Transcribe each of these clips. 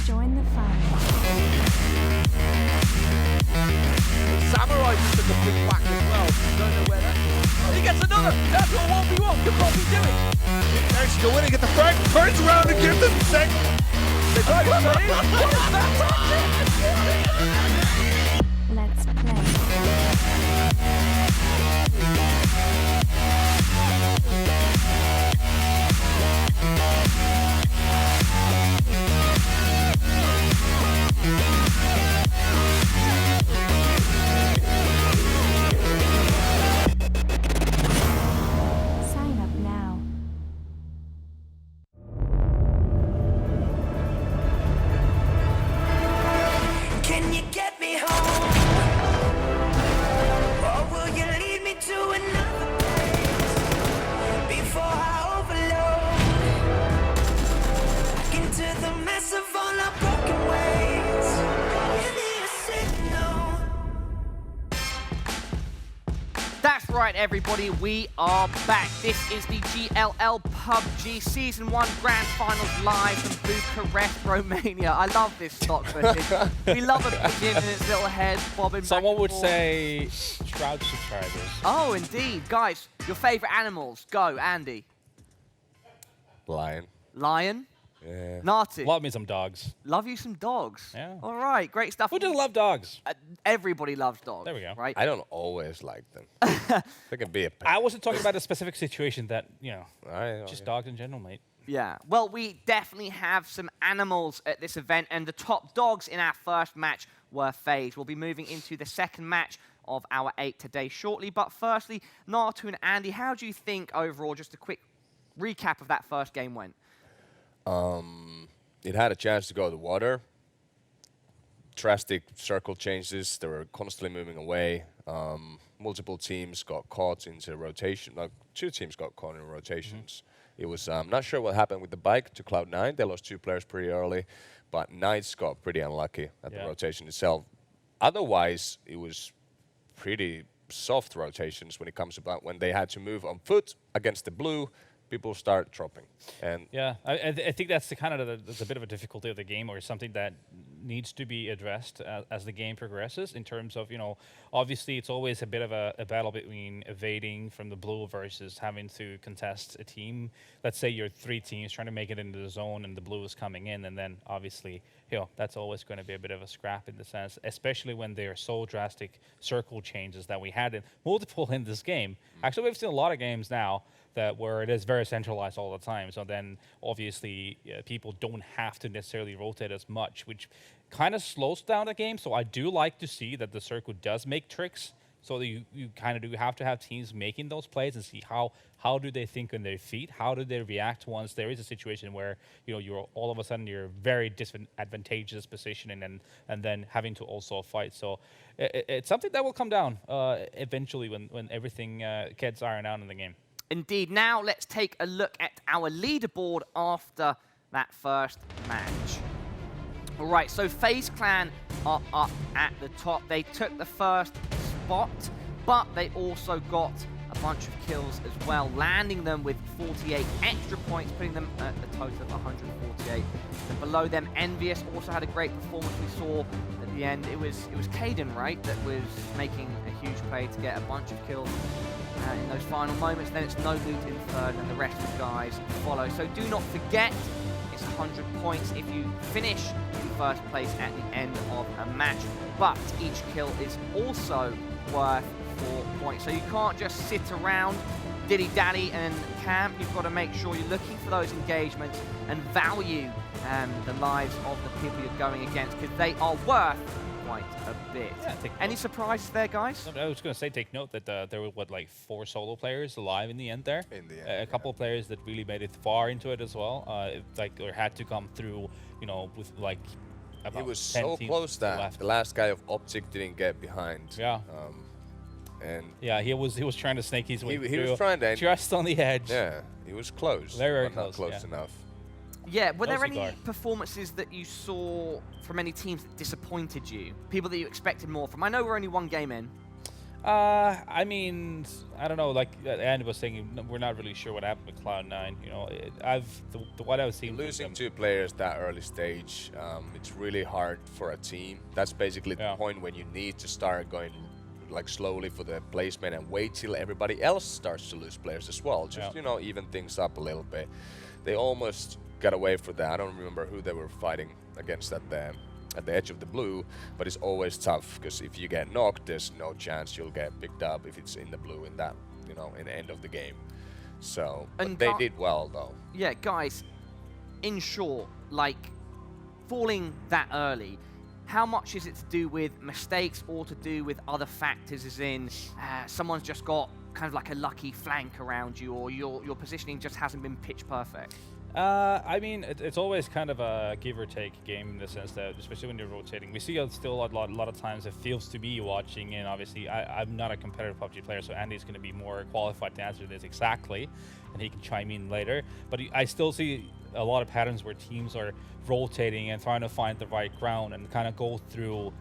Join the fun. Samurai just took a big whack as well. Don't know where that is. He gets another. That's what 1v1 could probably do it. There's go in and get the frag. Turns around and gives it a second. Let's play. Sign up now. Can you get me home? Or will you lead me to another place before I overload? Back into the mess of all our broken ways. Give me a signal. That's right, everybody, we are back. This is the GLL PUBG Season 1 Grand Finals live from Bucharest, Romania. I love this stock footage. We love a pigeon in its little head bobbing Someone back would and forth. say Shroud subscribers. Oh, indeed. Guys, your favourite animals. Go, Andy. Lion. Lion. Yeah. Nati. Love me some dogs. Love you some dogs. Yeah. All right, great stuff. Who doesn't love dogs? Everybody loves dogs. There we go. Right? I don't always like them. They can be a pet. I wasn't talking about a specific situation that, you know, just Yeah. dogs in general, mate. Yeah, well, we definitely have some animals at this event, and the top dogs in our first match were FaZe. We'll be moving into the second match of our 8 today shortly, but firstly, Natu and Andy, how do you think overall, just a quick recap of that first game went? It had a chance to go to water. Drastic circle changes. They were constantly moving away. Multiple teams got caught into rotation. Like 2 teams got caught in rotations. It was not sure what happened with the bike to Cloud9. They lost 2 players pretty early, but Knights got pretty unlucky at the rotation itself. Otherwise, it was pretty soft rotations when it comes about when they had to move on foot against the blue. People start dropping, and Yeah, I think that's the kind of that's a bit of a difficulty of the game, or something that needs to be addressed as the game progresses. In terms of, you know, obviously it's always a bit of a battle between evading from the blue versus having to contest a team. Let's say you're 3 teams trying to make it into the zone, and the blue is coming in, and then obviously, you know, that's always going to be a bit of a scrap in the sense, especially when they are so drastic circle changes that we had in multiple in this game. Actually, we've seen a lot of games now where it is very centralized all the time. So then, obviously, people don't have to necessarily rotate as much, which kind of slows down the game. So I do like to see that the circle does make tricks. So that you kind of do have to have teams making those plays and see how do they think on their feet, how do they react once there is a situation where, you know, you're all of a sudden you're very disadvantageous positioning and then having to also fight. So it's something that will come down eventually when everything gets ironed out in the game. Indeed. Now let's take a look at our leaderboard after that first match. All right, so FaZe Clan are up at the top. They took the first spot, but they also got a bunch of kills as well, landing them with 48 extra points, putting them at a total of 148. And below them, Envious also had a great performance. We saw at the end, it was Caden, right, that was making a huge play to get a bunch of kills in those final moments. Then it's No Loot in third, and the rest of the guys follow. So do not forget, it's 100 points if you finish in first place at the end of a match. But each kill is also worth 4 points. So you can't just sit around dilly-dally and camp. You've got to make sure you're looking for those engagements and value the lives of the people you're going against, because they are worth quite a bit. Yeah, Any surprises there, guys? I was going to say, take note that there were, like 4 solo players alive in the end there. In the end, a couple of players that really made it far into it as well. Or had to come through, you know, with like about it was 10 so teams close that left. the last guy of Optic didn't get behind. Yeah. And Yeah, he was trying to snake his way he through. was trying to. Just on the edge. Yeah, he was close. Very but not close, close yeah. enough. Yeah, were there No any cigar. performances that you saw from any teams that disappointed you? People that you expected more from? I know we're only 1 game in. I mean, I don't know. Like Andy was saying, we're not really sure what happened with Cloud9. You know, what I was seeing from Losing them- 2 players that early stage, it's really hard for a team. That's basically the Yeah. point when you need to start going like slowly for the placement and wait till everybody else starts to lose players as well. Just Yeah. even things up a little bit. They almost got away for that. I don't remember who they were fighting against at the edge of the blue, but it's always tough because if you get knocked, there's no chance you'll get picked up if it's in the blue in that in the end of the game. So, but And they did well though. Yeah, guys, in short, like, falling that early, how much is it to do with mistakes or to do with other factors, as in someone's just got kind of like a lucky flank around you, or your positioning just hasn't been pitch perfect? I mean, it's always kind of a give or take game in the sense that, especially when you're rotating, we see still a lot of times it feels to be watching, and obviously I'm not a competitive PUBG player, so Andy's going to be more qualified to answer this exactly, and he can chime in later. But I still see a lot of patterns where teams are rotating and trying to find the right ground and kind of go through.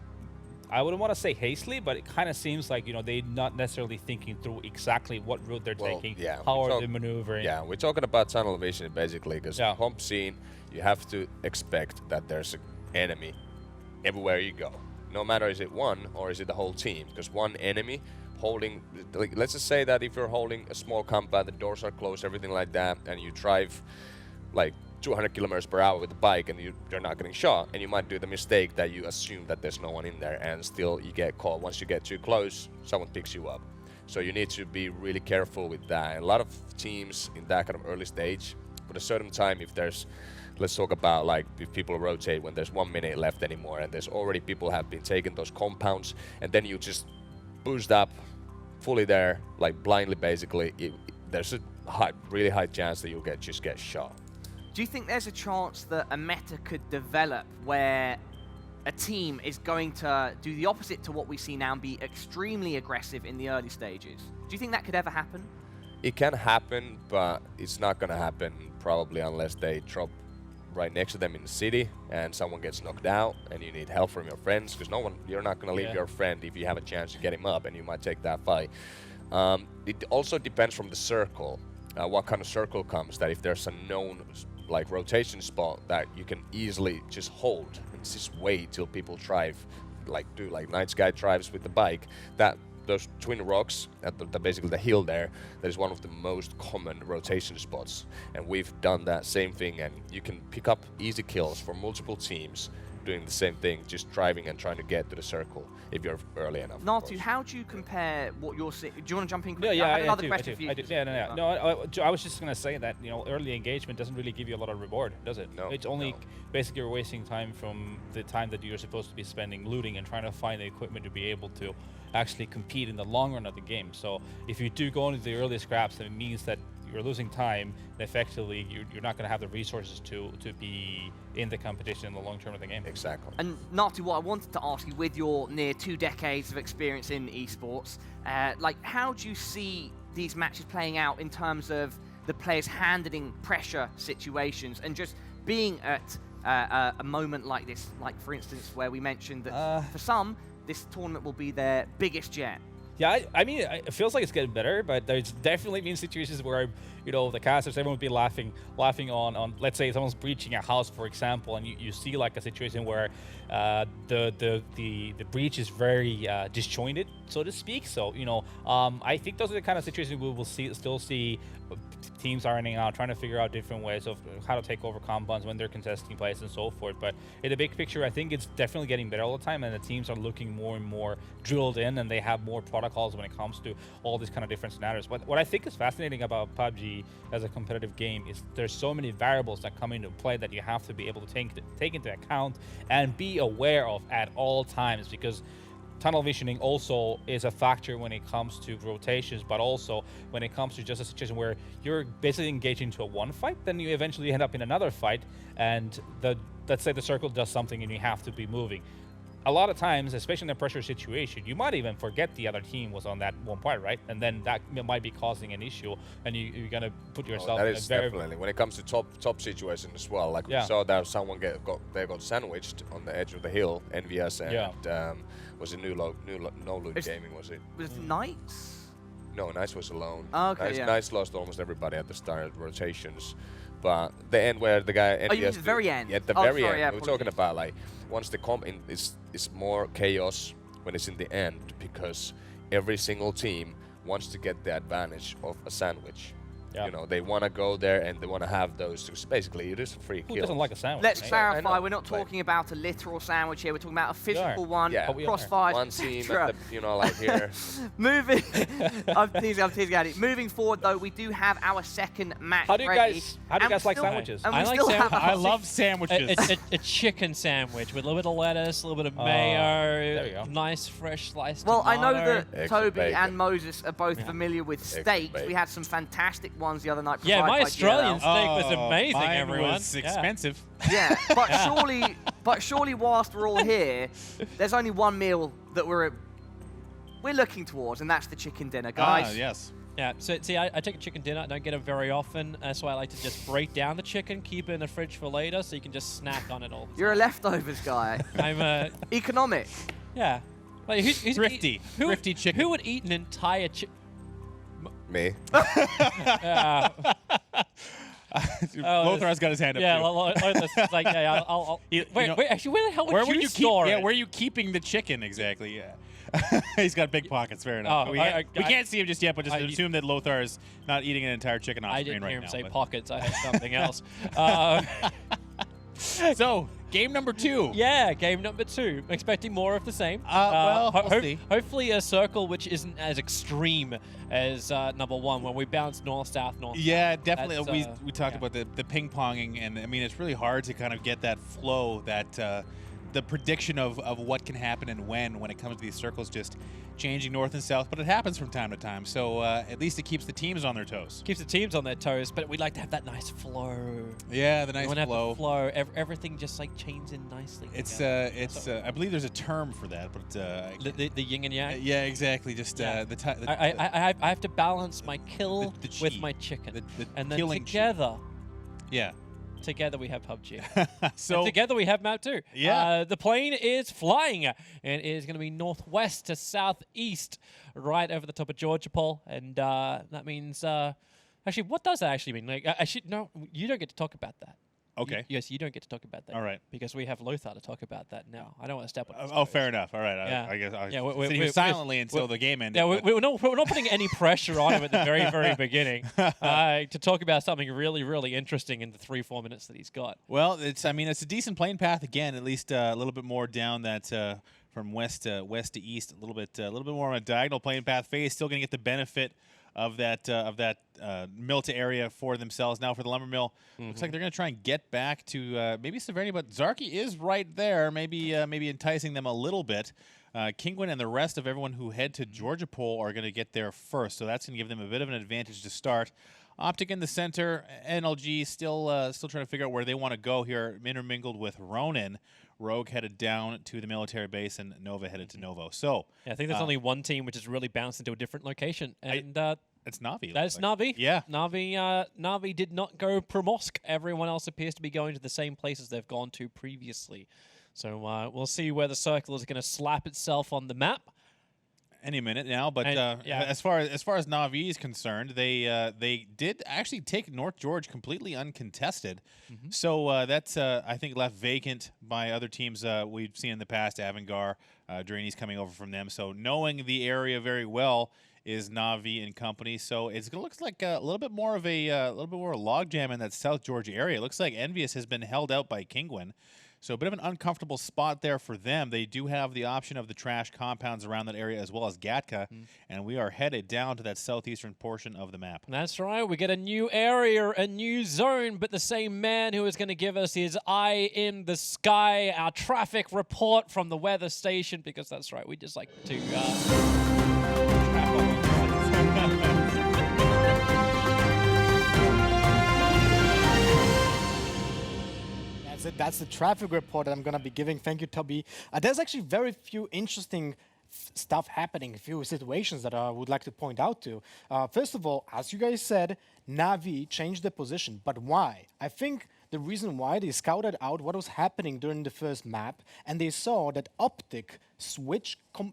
I wouldn't want to say hastily, but it kind of seems like they're not necessarily thinking through exactly what route they're taking. Yeah, how are they maneuvering? Yeah, we're talking about tunnel vision basically, because Yeah. comp scene, you have to expect that there's an enemy everywhere you go. No matter is it one or is it the whole team, because one enemy holding, like, let's just say that if you're holding a small compound, the doors are closed, everything like that, and you drive like 200 kilometers per hour with the bike and you're not getting shot, and you might do the mistake that you assume that there's no one in there, and still you get caught. Once you get too close, someone picks you up. So you need to be really careful with that. And a lot of teams in that kind of early stage, at a certain time, if there's, let's talk about like if people rotate when there's 1 minute left anymore and there's already people have been taking those compounds, and then you just boost up fully there, like blindly basically, there's a really high chance that you'll just get shot. Do you think there's a chance that a meta could develop where a team is going to do the opposite to what we see now and be extremely aggressive in the early stages? Do you think that could ever happen? It can happen, but it's not going to happen probably unless they drop right next to them in the city and someone gets knocked out and you need help from your friends, because you're not going to leave your friend if you have a chance to get him up, and you might take that fight. It also depends from the circle, what kind of circle comes, that if there's a known like rotation spot that you can easily just hold and just wait till people drive, like do like Night Sky drives with the bike, that those twin rocks at basically the hill there, that is one of the most common rotation spots, and we've done that same thing, and you can pick up easy kills for multiple teams doing the same thing, just driving and trying to get to the circle if you're early enough. Natu, how do you compare what you're seeing? Do you want to jump in quickly? Yeah, I have I another do. question for you. Yeah, no. I was just gonna say that early engagement doesn't really give you a lot of reward, does it? No. It's only No. basically you're wasting time from the time that you're supposed to be spending looting and trying to find the equipment to be able to actually compete in the long run of the game. So if you do go into the early scraps, then it means that you're losing time, and effectively you're not going to have the resources to be in the competition in the long term of the game. Exactly. And Natu, what I wanted to ask you, with your near 2 decades of experience in esports, like, how do you see these matches playing out in terms of the players handling pressure situations and just being at a moment like this, like for instance where we mentioned that for some this tournament will be their biggest yet? Yeah, I mean, it feels like it's getting better, but there's definitely been situations where, the casters, everyone would be laughing on, let's say someone's breaching a house, for example, and you see like a situation where the breach is very disjointed, so to speak. So, I think those are the kind of situations we will still see teams ironing out, trying to figure out different ways of how to take over compounds when they're contesting plays and so forth. But in the big picture, I think it's definitely getting better all the time, and the teams are looking more and more drilled in, and they have more protocols when it comes to all these kind of different scenarios. But what I think is fascinating about PUBG as a competitive game is there's so many variables that come into play that you have to be able to take into account and be aware of at all times, because tunnel visioning also is a factor when it comes to rotations, but also when it comes to just a situation where you're basically engaged into a one fight, then you eventually end up in another fight, and let's say the circle does something and you have to be moving. a lot of times, especially in a pressure situation, you might even forget the other team was on that one point, right? And then that might be causing an issue, and you're gonna put yourself that in a is very definitely when it comes to top situation as well. Like Yeah. we saw that someone got sandwiched on the edge of the hill. NVS and was it no loot It's- gaming? Was it? Was it Knights? No, Nice was alone. Oh, okay, Nice, yeah. Nice lost almost everybody at the start of rotations. But the end where the guy NVS Oh, you mean the very end? Yeah, at the Oh, very sorry, end. yeah, We're talking apologies. about like once the comp is more chaos when it's in the end because every single team wants to get the advantage of a sandwich. Yeah. You know, they want to go there and they want to have those. Because basically, it is a free Who kill. doesn't like a sandwich? Let's right? clarify, know, we're not but- talking about a literal sandwich here. We're talking about a physical one, Yeah. We are. crossfire, One team etc. at the, you know, like here. Moving, I'm teasing at it. Moving forward, though, we do have our second match How do you ready. guys and like still- sandwiches? And we I like still sandwiches. have our I love sandwiches. A chicken sandwich with a little bit of lettuce, a little bit of Oh, mayo, there you go. nice fresh sliced Well, I know tomato. that Extra Toby bacon. and Moses are both familiar with Extra steaks. We bacon. had some fantastic ones the other night. Yeah, provided my by Australian GLL. steak was amazing, mine everyone. was Yeah. expensive. Yeah, but surely, whilst we're all here, there's only one meal that we're looking towards, and that's the chicken dinner, guys. Ah, yes. Yeah, so see, I take a chicken dinner. I don't get it very often. That's why I like to just break down the chicken, keep it in the fridge for later, so you can just snack on it all the You're a time. leftovers guy. I'm Economic. yeah. Like, who's Thrifty. Thrifty chicken. Who would eat an entire chicken? Me. Lothar's got his hand up Yeah, too. it's like, yeah, I'll You wait, know- wait, actually, where the hell Where would would you you store keep? it? Yeah, where are you keeping the chicken exactly? Yeah. He's got big pockets. Fair enough. Oh, we, I- we can't see him just yet, but just I- assume that Lothar is not eating an entire chicken off I screen didn't right hear him now. say but- pockets. I had something else. So, game number 2. Yeah, game number 2. Expecting more of the same. Well, we'll see. Hopefully a circle which isn't as extreme as number 1 when we bounce north, south, north. Yeah, definitely. That's, We talked yeah. about the ping ponging, and I mean it's really hard to kind of get that flow, that the prediction of what can happen and when it comes to these circles just changing north and south. But it happens from time to time, so at least it keeps the teams on their toes. Keeps the teams on their toes, but we'd like to have that nice flow. Yeah, the We nice want to have flow. the flow. Everything just like chains in nicely. It's together. I believe there's a term for that, but the yin and yang. yeah, exactly. Just Yeah. the I have to balance my kill The with chi. my chicken, The and then killing chi. together we have PUBG. So And together we have map 2. Yeah. The plane is flying and it is going to be northwest to southeast, right over the top of Georgia Pole, and that means actually, what does that actually mean? Like, no, you don't get to talk about that. okay. Yes, you don't get to talk about that. All right. Because we have Lothar to talk about that now. I don't want to step on his Oh, toes. fair enough. All right. Yeah. I guess I was Yeah, sitting here silently until the game ended. Yeah, but- we're not putting any pressure on him at the very, very beginning to talk about something really, really interesting in the 3-4 minutes that he's got. Well, it's a decent plane path again. At least a little bit more down that from west to east. A little bit more on a diagonal plane path. FaZe still going to get the benefit of that Milta area for themselves. Now for the lumber mill, looks like they're going to try and get back to maybe Severity, but Zarky is right there. Maybe enticing them a little bit. Kingwin and the rest of everyone who head to Georgia Pole are going to get there first, so that's going to give them a bit of an advantage to start. Optic in the center, NLG still trying to figure out where they want to go here, intermingled with Ronin. Rogue headed down to the military base, and Nova headed to Novo. So Yeah, I think there's only one team which has really bounced into a different location, and it's Navi. that's looks like. Navi. Yeah. Navi did not go Promorsk. Everyone else appears to be going to the same places they've gone to previously. So we'll see where the circle is going to slap itself on the map. Any minute now, but And, yeah. as far as Navi is concerned, they did actually take North George completely uncontested. So that's I think left vacant by other teams we've seen in the past. Avangar, Drainey's coming over from them. So knowing the area very well is Navi and company. So it looks like a little bit more of a logjam in that South Georgia area. It looks like Envious has been held out by Kingwin. So a bit of an uncomfortable spot there for them. They do have the option of the trash compounds around that area as well as Gatka, and we are headed down to that southeastern portion of the map. That's right. We get a new area, a new zone, but the same man who is going to give us his eye in the sky, our traffic report from the weather station, because that's right. We just like to trap on. that's the traffic report that I'm going to be giving. Thank you, Toby. There's actually very few interesting stuff happening, a few situations that I would like to point out to. First of all, as you guys said, Na'Vi changed their position. But why? I think the reason why they scouted out what was happening during the first map, and they saw that Optic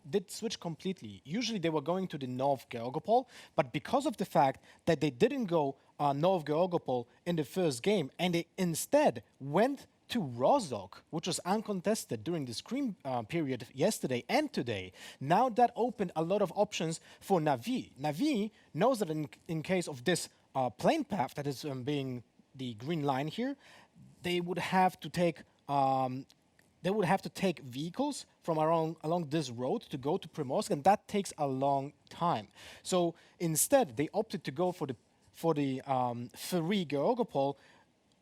did switch completely. Usually they were going to the North Georgopol, but because of the fact that they didn't go North Georgopol in the first game, and they instead went to Rozhok, which was uncontested during the screen period yesterday and today. Now that opened a lot of options for Na'Vi. Na'Vi knows that in case of this plane path that is being the green line here, they would have to take vehicles from along this road to go to Primorsk, and that takes a long time. So instead, they opted to go for the Free Georgopol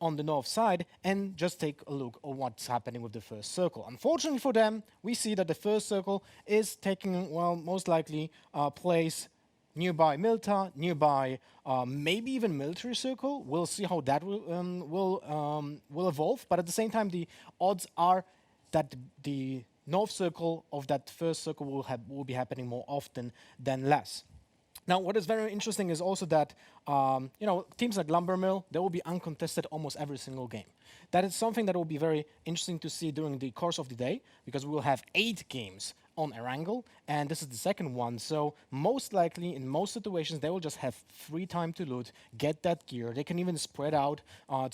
on the north side and just take a look at what's happening with the first circle. Unfortunately for them, we see that the first circle is taking, well, most likely place nearby Milta, nearby maybe even military circle. We'll see how that will evolve. But at the same time, the odds are that the north circle of that first circle will be happening more often than less. Now, what is very interesting is also that teams like Lumbermill, they will be uncontested almost every single game. That is something that will be very interesting to see during the course of the day, because we will have 8 games on Erangel, and this is the second one. So most likely, in most situations, they will just have free time to loot, get that gear. They can even spread out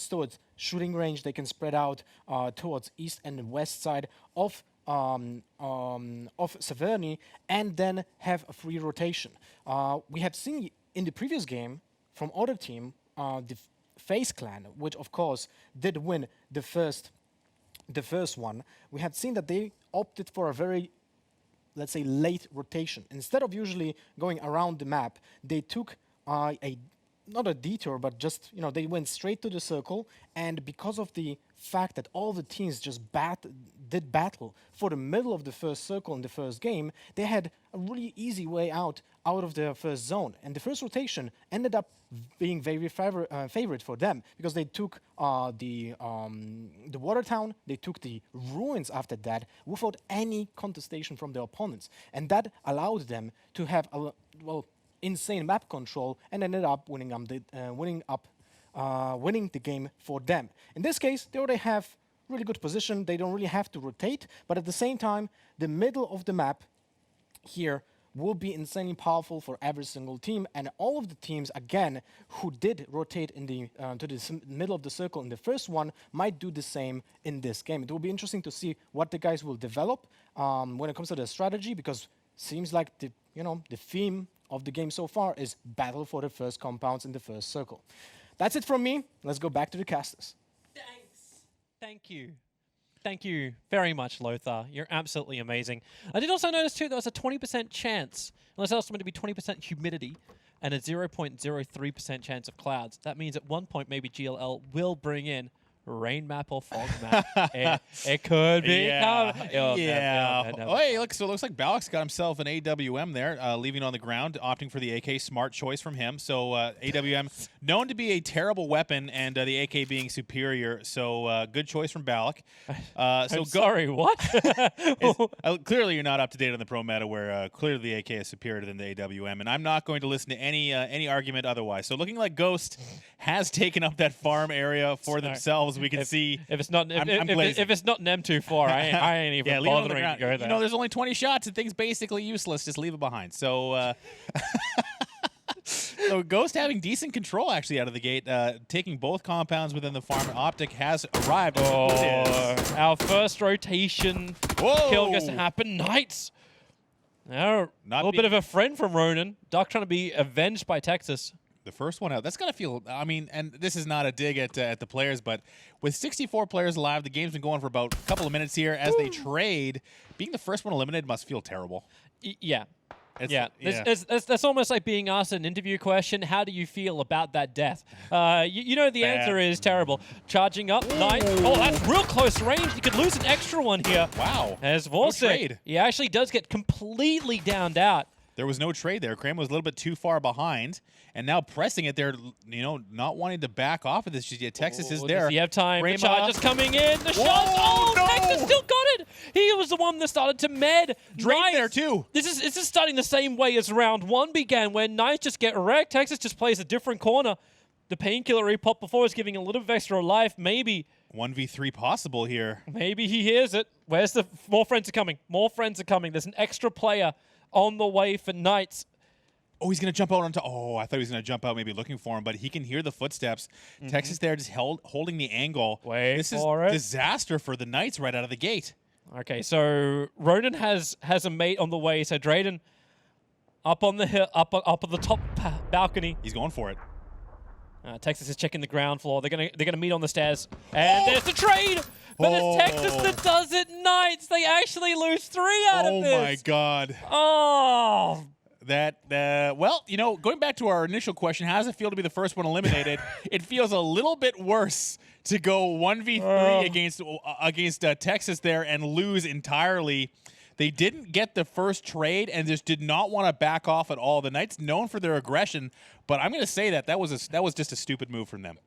towards shooting range. They can spread out towards east and west side of Severny, and then have a free rotation. We have seen in the previous game from other team, the FaZe Clan, which of course did win the first one. We had seen that they opted for a very, let's say, late rotation. Instead of usually going around the map, they took not a detour, but just, they went straight to the circle, and because of the fact that all the teams just did battle for the middle of the first circle in the first game, they had a really easy way out of their first zone. And the first rotation ended up being very favorite for them, because they took the water town, they took the ruins after that without any contestation from their opponents. And that allowed them to have insane map control, and ended up winning the game for them. In this case, they already have really good position. They don't really have to rotate, but at the same time, the middle of the map here will be insanely powerful for every single team, and all of the teams, again, who did rotate in to the middle of the circle in the first one, might do the same in this game. It will be interesting to see what the guys will develop when it comes to their strategy, because seems like the theme of the game so far is battle for the first compounds in the first circle. That's it from me. Let's go back to the casters. Thanks. Thank you. Thank you very much, Lothar. You're absolutely amazing. I did also notice, too, there was a 20% chance, unless that's meant to be 20% humidity, and a 0.03% chance of clouds. That means at one point, maybe GLL will bring in rain map or fog map. it could be. Yeah. No. Oh, hey, look, so it looks like Balak's got himself an AWM there, leaving on the ground, opting for the AK. Smart choice from him. So AWM, known to be a terrible weapon, and the AK being superior. So good choice from Balak. Sorry, what? Clearly, you're not up to date on the pro meta, where clearly the AK is superior than the AWM, and I'm not going to listen to any argument otherwise. So looking like Ghost has taken up that farm area for themselves. We can see if it's not if it's not Nem too far, I ain't even bothering to go there. There's only 20 shots and things basically useless. Just leave it behind. So, so Ghost having decent control actually out of the gate, taking both compounds within the farm. Optic has arrived. Our first rotation kill gets to happen. Knights. A little bit of a friend from Ronan. Duck trying to be avenged by Texas. The first one out. That's gotta feel. I mean, and this is not a dig at the players, but with 64 players alive, the game's been going for about a couple of minutes here as they trade. Being the first one eliminated must feel terrible. Yeah. That's almost like being asked an interview question. How do you feel about that death? The answer is terrible. Charging up, nice. Oh, that's real close range. You could lose an extra one here. Wow. As Vorsic, he actually does get completely downed out. there was no trade there. Cram was a little bit too far behind, and now pressing it there, not wanting to back off of this just yet. Texas is there. Does he have time? Rayma. The charge is coming in. The Whoa, shot. Oh, no! Texas still got it. He was the one that started to med. Drain Knights- there, too. This is starting the same way as round 1 began, where Knights just get wrecked. Texas just plays a different corner. The painkiller he popped before is giving a little bit of extra life. Maybe 1v3 possible here. Maybe he hears it. Where's the more friends are coming? More friends are coming. There's an extra player on the way for Knights. Oh, he's going to jump out onto... Oh, I thought he was going to jump out maybe looking for him, but he can hear the footsteps. Texas there just holding the angle. Wait this is for it. disaster for the Knights right out of the gate. Okay, so Ronan has a mate on the way. So Drayden up on the hill, up on the top balcony. He's going for it. Texas is checking the ground floor. They're gonna meet on the stairs. And there's the trade! But it's Texas that does it. Knights, they actually lose 3 out of this. Oh, my God. Oh, Well, going back to our initial question, how does it feel to be the first one eliminated? It feels a little bit worse to go 1v3 against Texas there and lose entirely. They didn't get the first trade and just did not want to back off at all. The Knights known for their aggression, but I'm going to say that was just a stupid move from them.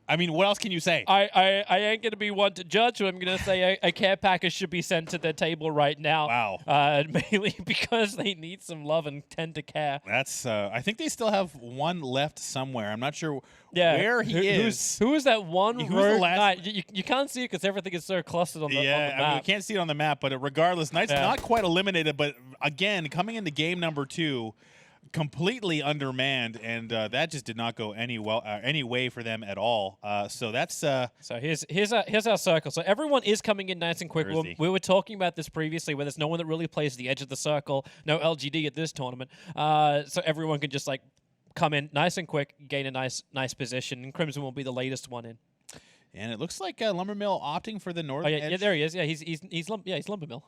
I mean, what else can you say? I ain't going to be one to judge, but I'm going to say a care package should be sent to their table right now. Wow. Mainly because they need some love and tend to care. That's. I think they still have one left somewhere. I'm not sure Yeah, where he is. Who is that one Who's the rogue last- knight? You can't see it because everything is so clustered on the, on the I mean, map. we can't see it on the map, but regardless, Knights not quite eliminated, but again, coming into game number 2, completely undermanned, and that just did not go any way for them at all. So that's So here's our circle. So everyone is coming in nice and quick. Where is he? We were talking about this previously, where there's no one that really plays the edge of the circle. No LGD at this tournament. So everyone can just come in nice and quick, gain a nice position, and Crimson will be the latest one in. And it looks like Lumbermill opting for the northern edge. Yeah, there he is. Yeah, he's Lumbermill.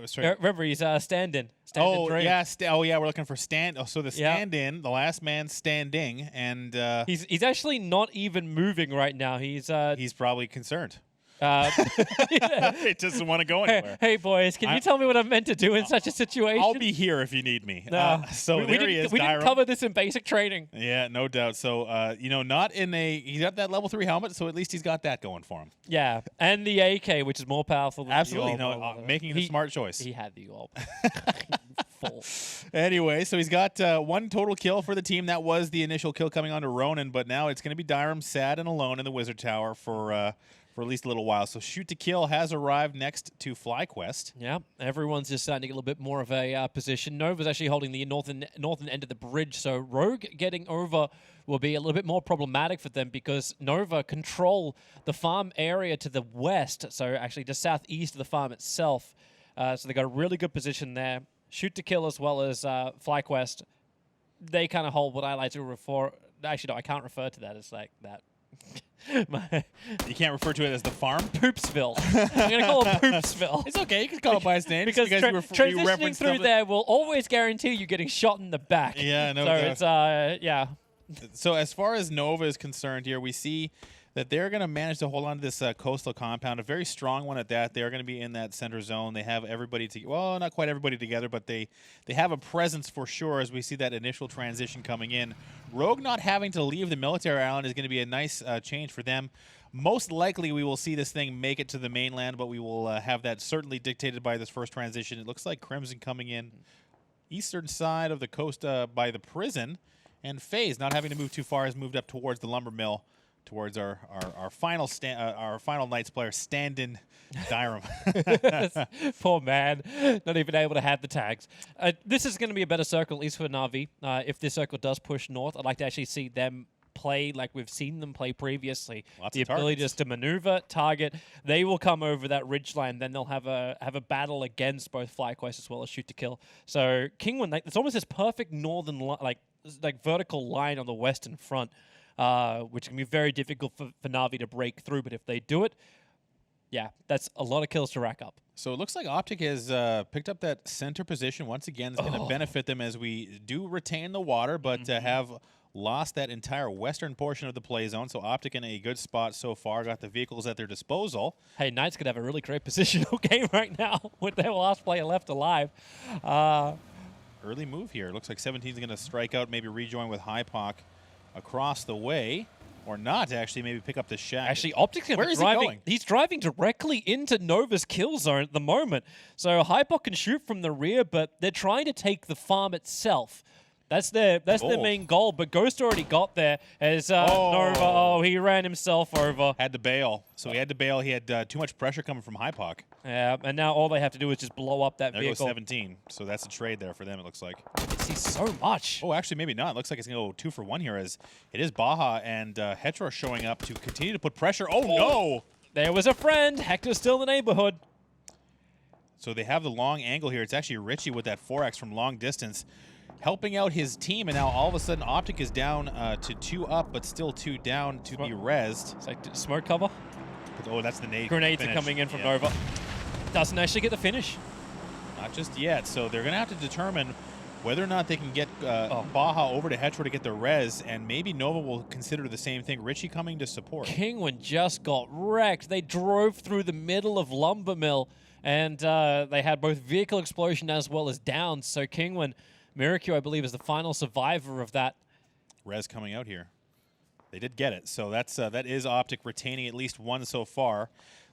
Sorry. Remember, he's stand-in. Oh, three. yeah. We're looking for stand. Oh, so the stand-in, the last man standing, and He's actually not even moving right now. He's probably concerned. yeah. It doesn't want to go anywhere. Hey boys, can you tell me what I'm meant to do in such a situation? I'll be here if you need me. No. So there he is, We didn't Dyram. cover this in basic training. Yeah, no doubt. So, not in he's got that level 3 helmet, so at least he's got that going for him. Yeah, and the AK, which is more powerful than Absolutely. the Orb. Making the smart choice. He had the Orb. Full. Anyway, so he's got 1 total kill for the team. That was the initial kill coming onto Ronan, but now it's going to be Dyram sad and alone in the Wizard Tower for at least a little while. So Shoot to Kill has arrived next to FlyQuest. Yeah, everyone's just starting to get a little bit more of a position. Nova's actually holding the northern end of the bridge, so Rogue getting over will be a little bit more problematic for them because Nova control the farm area to the west, so actually just southeast of the farm itself. So they got a really good position there. Shoot to Kill as well as FlyQuest. They kind of hold what I like to refer. Actually, no, I can't refer to that as like that. You can't refer to it as the farm? Poopsville. I'm going to call it Poopsville. It's okay. You can call it by its name. Because you transitioning referenced through something. there will always guarantee you getting shot in the back. Yeah, no so doubt. it's, yeah. So as far as Nova is concerned here, we see that they're going to manage to hold on to this coastal compound, a very strong one at that. They're going to be in that center zone. They have everybody well, not quite everybody together, but they have a presence for sure as we see that initial transition coming in. Rogue not having to leave the military island is going to be a nice change for them. Most likely we will see this thing make it to the mainland, but we will have that certainly dictated by this first transition. It looks like Crimson coming in eastern side of the coast by the prison, and FaZe, not having to move too far, has moved up towards the lumber mill, towards our final Knights player, stand-in Dyram. Poor man, not even able to have the tags. This is going to be a better circle, at least for Na'Vi. If this circle does push north, I'd like to actually see them play like we've seen them play previously. Lots the of ability targets. just to maneuver, target. They will come over that ridge line, then they'll have a battle against both FlyQuest as well as Shoot to Kill. So Kingwin, it's almost this perfect northern like vertical line on the western front. Which can be very difficult for Na'Vi to break through, but if they do it, yeah, that's a lot of kills to rack up. So it looks like Optic has picked up that center position once again. It's going to benefit them as we do retain the water, but have lost that entire western portion of the play zone. So Optic in a good spot so far. Got the vehicles at their disposal. Hey, Knights could have a really great positional game right now with their last player left alive. Early move here. Looks like 17 is going to strike out, maybe rejoin with Hypoc across the way. Or not, actually, maybe pick up the shack. Actually, Optic's Where is he driving. going? He's driving directly into Nova's kill zone at the moment. So Hypoc can shoot from the rear, but they're trying to take the farm itself. That's their main goal, but Ghost already got there as Nova, he ran himself over. Had to bail. So he had to bail. He had too much pressure coming from Hypoc. Yeah, and now all they have to do is just blow up that There vehicle. goes 17. So that's a trade there for them, it looks like. You see so much. Oh, actually, maybe not. Looks like it's going to go 2 for 1 here as it is Baja and Hetero showing up to continue to put pressure. Oh, no! There was a friend. Hector's still in the neighborhood. So they have the long angle here. It's actually Richie with that 4X from long distance, helping out his team, and now all of a sudden Optic is down to 2 up, but still 2 down to be rezzed. It's like smoke cover. Oh, that's the nade. Grenades finish. are coming in from Nova. Doesn't actually get the finish. Not just yet. So they're going to have to determine whether or not they can get Baja over to Hetero to get the res, and maybe Nova will consider the same thing. Richie coming to support. Kingwin just got wrecked. They drove through the middle of Lumber Mill, and they had both vehicle explosion as well as downs. So Kingwin, Miracle, I believe, is the final survivor of that. Res coming out here. They did get it. So that's that is Optic retaining at least 1 so far.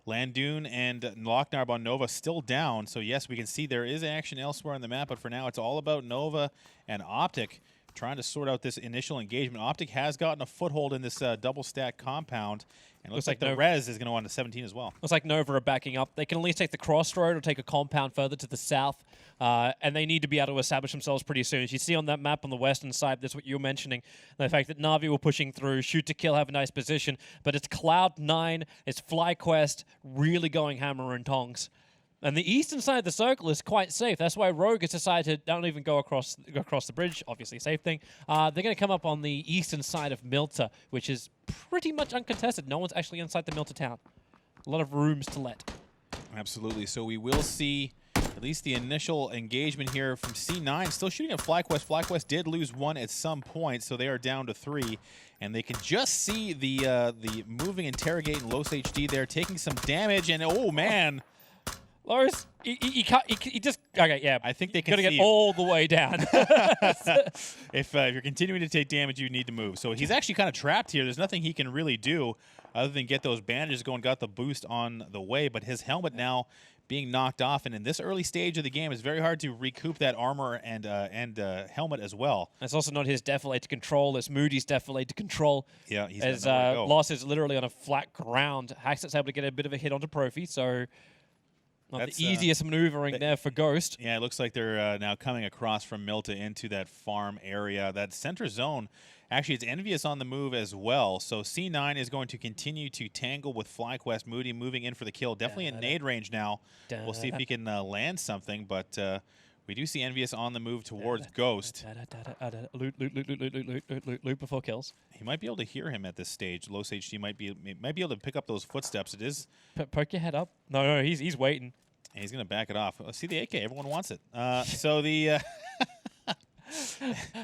Landoon and Locknarb on Nova still down. So yes, we can see there is action elsewhere on the map, but for now it's all about Nova and Optic trying to sort out this initial engagement. Optic has gotten a foothold in this double stack compound, and it looks like the res is going to go on to 17 as well. Looks like Nova are backing up. They can at least take the crossroad or take a compound further to the south, and they need to be able to establish themselves pretty soon. As you see on that map on the western side, that's what you're mentioning, the fact that Na'Vi were pushing through, shoot to kill, have a nice position, but it's Cloud9, it's FlyQuest really going hammer and tongs. And the eastern side of the circle is quite safe. That's why Rogue has decided to don't even go across the bridge, obviously a safe thing. They're going to come up on the eastern side of Milta, which is pretty much uncontested. No one's actually inside the Milta town. A lot of rooms to let. Absolutely. So we will see at least the initial engagement here from C9. Still shooting at FlyQuest. FlyQuest did lose 1 at some point, so they are down to 3. And they can just see the moving Interrogate and Los HD there taking some damage. And oh, man. Loris, he just... Okay, yeah. I think they can got to get see all the way down. If you're continuing to take damage, you need to move. So he's actually kind of trapped here. There's nothing he can really do other than get those bandages going, got the boost on the way. But his helmet now being knocked off. And in this early stage of the game, it's very hard to recoup that armor and helmet as well. It's also not his defilade to control. It's Moody's defilade to control. Yeah, he's as got nowhere to go. Loss is literally on a flat ground. Haxett's able to get a bit of a hit onto Profi, so... Not That's, the easiest maneuvering there for Ghost. Yeah, it looks like they're now coming across from Milta into that farm area. That center zone, actually, it's Envious on the move as well. So C9 is going to continue to tangle with FlyQuest. Moody moving in for the kill. Definitely in nade range now. We'll see if he can land something, but we do see Envious on the move towards Ghost. Loot before kills. He might be able to hear him at this stage. Los HD might be able to pick up those footsteps. It is. Poke your head up. No, he's waiting. And he's going to back it off. See the AK. Everyone wants it. So the...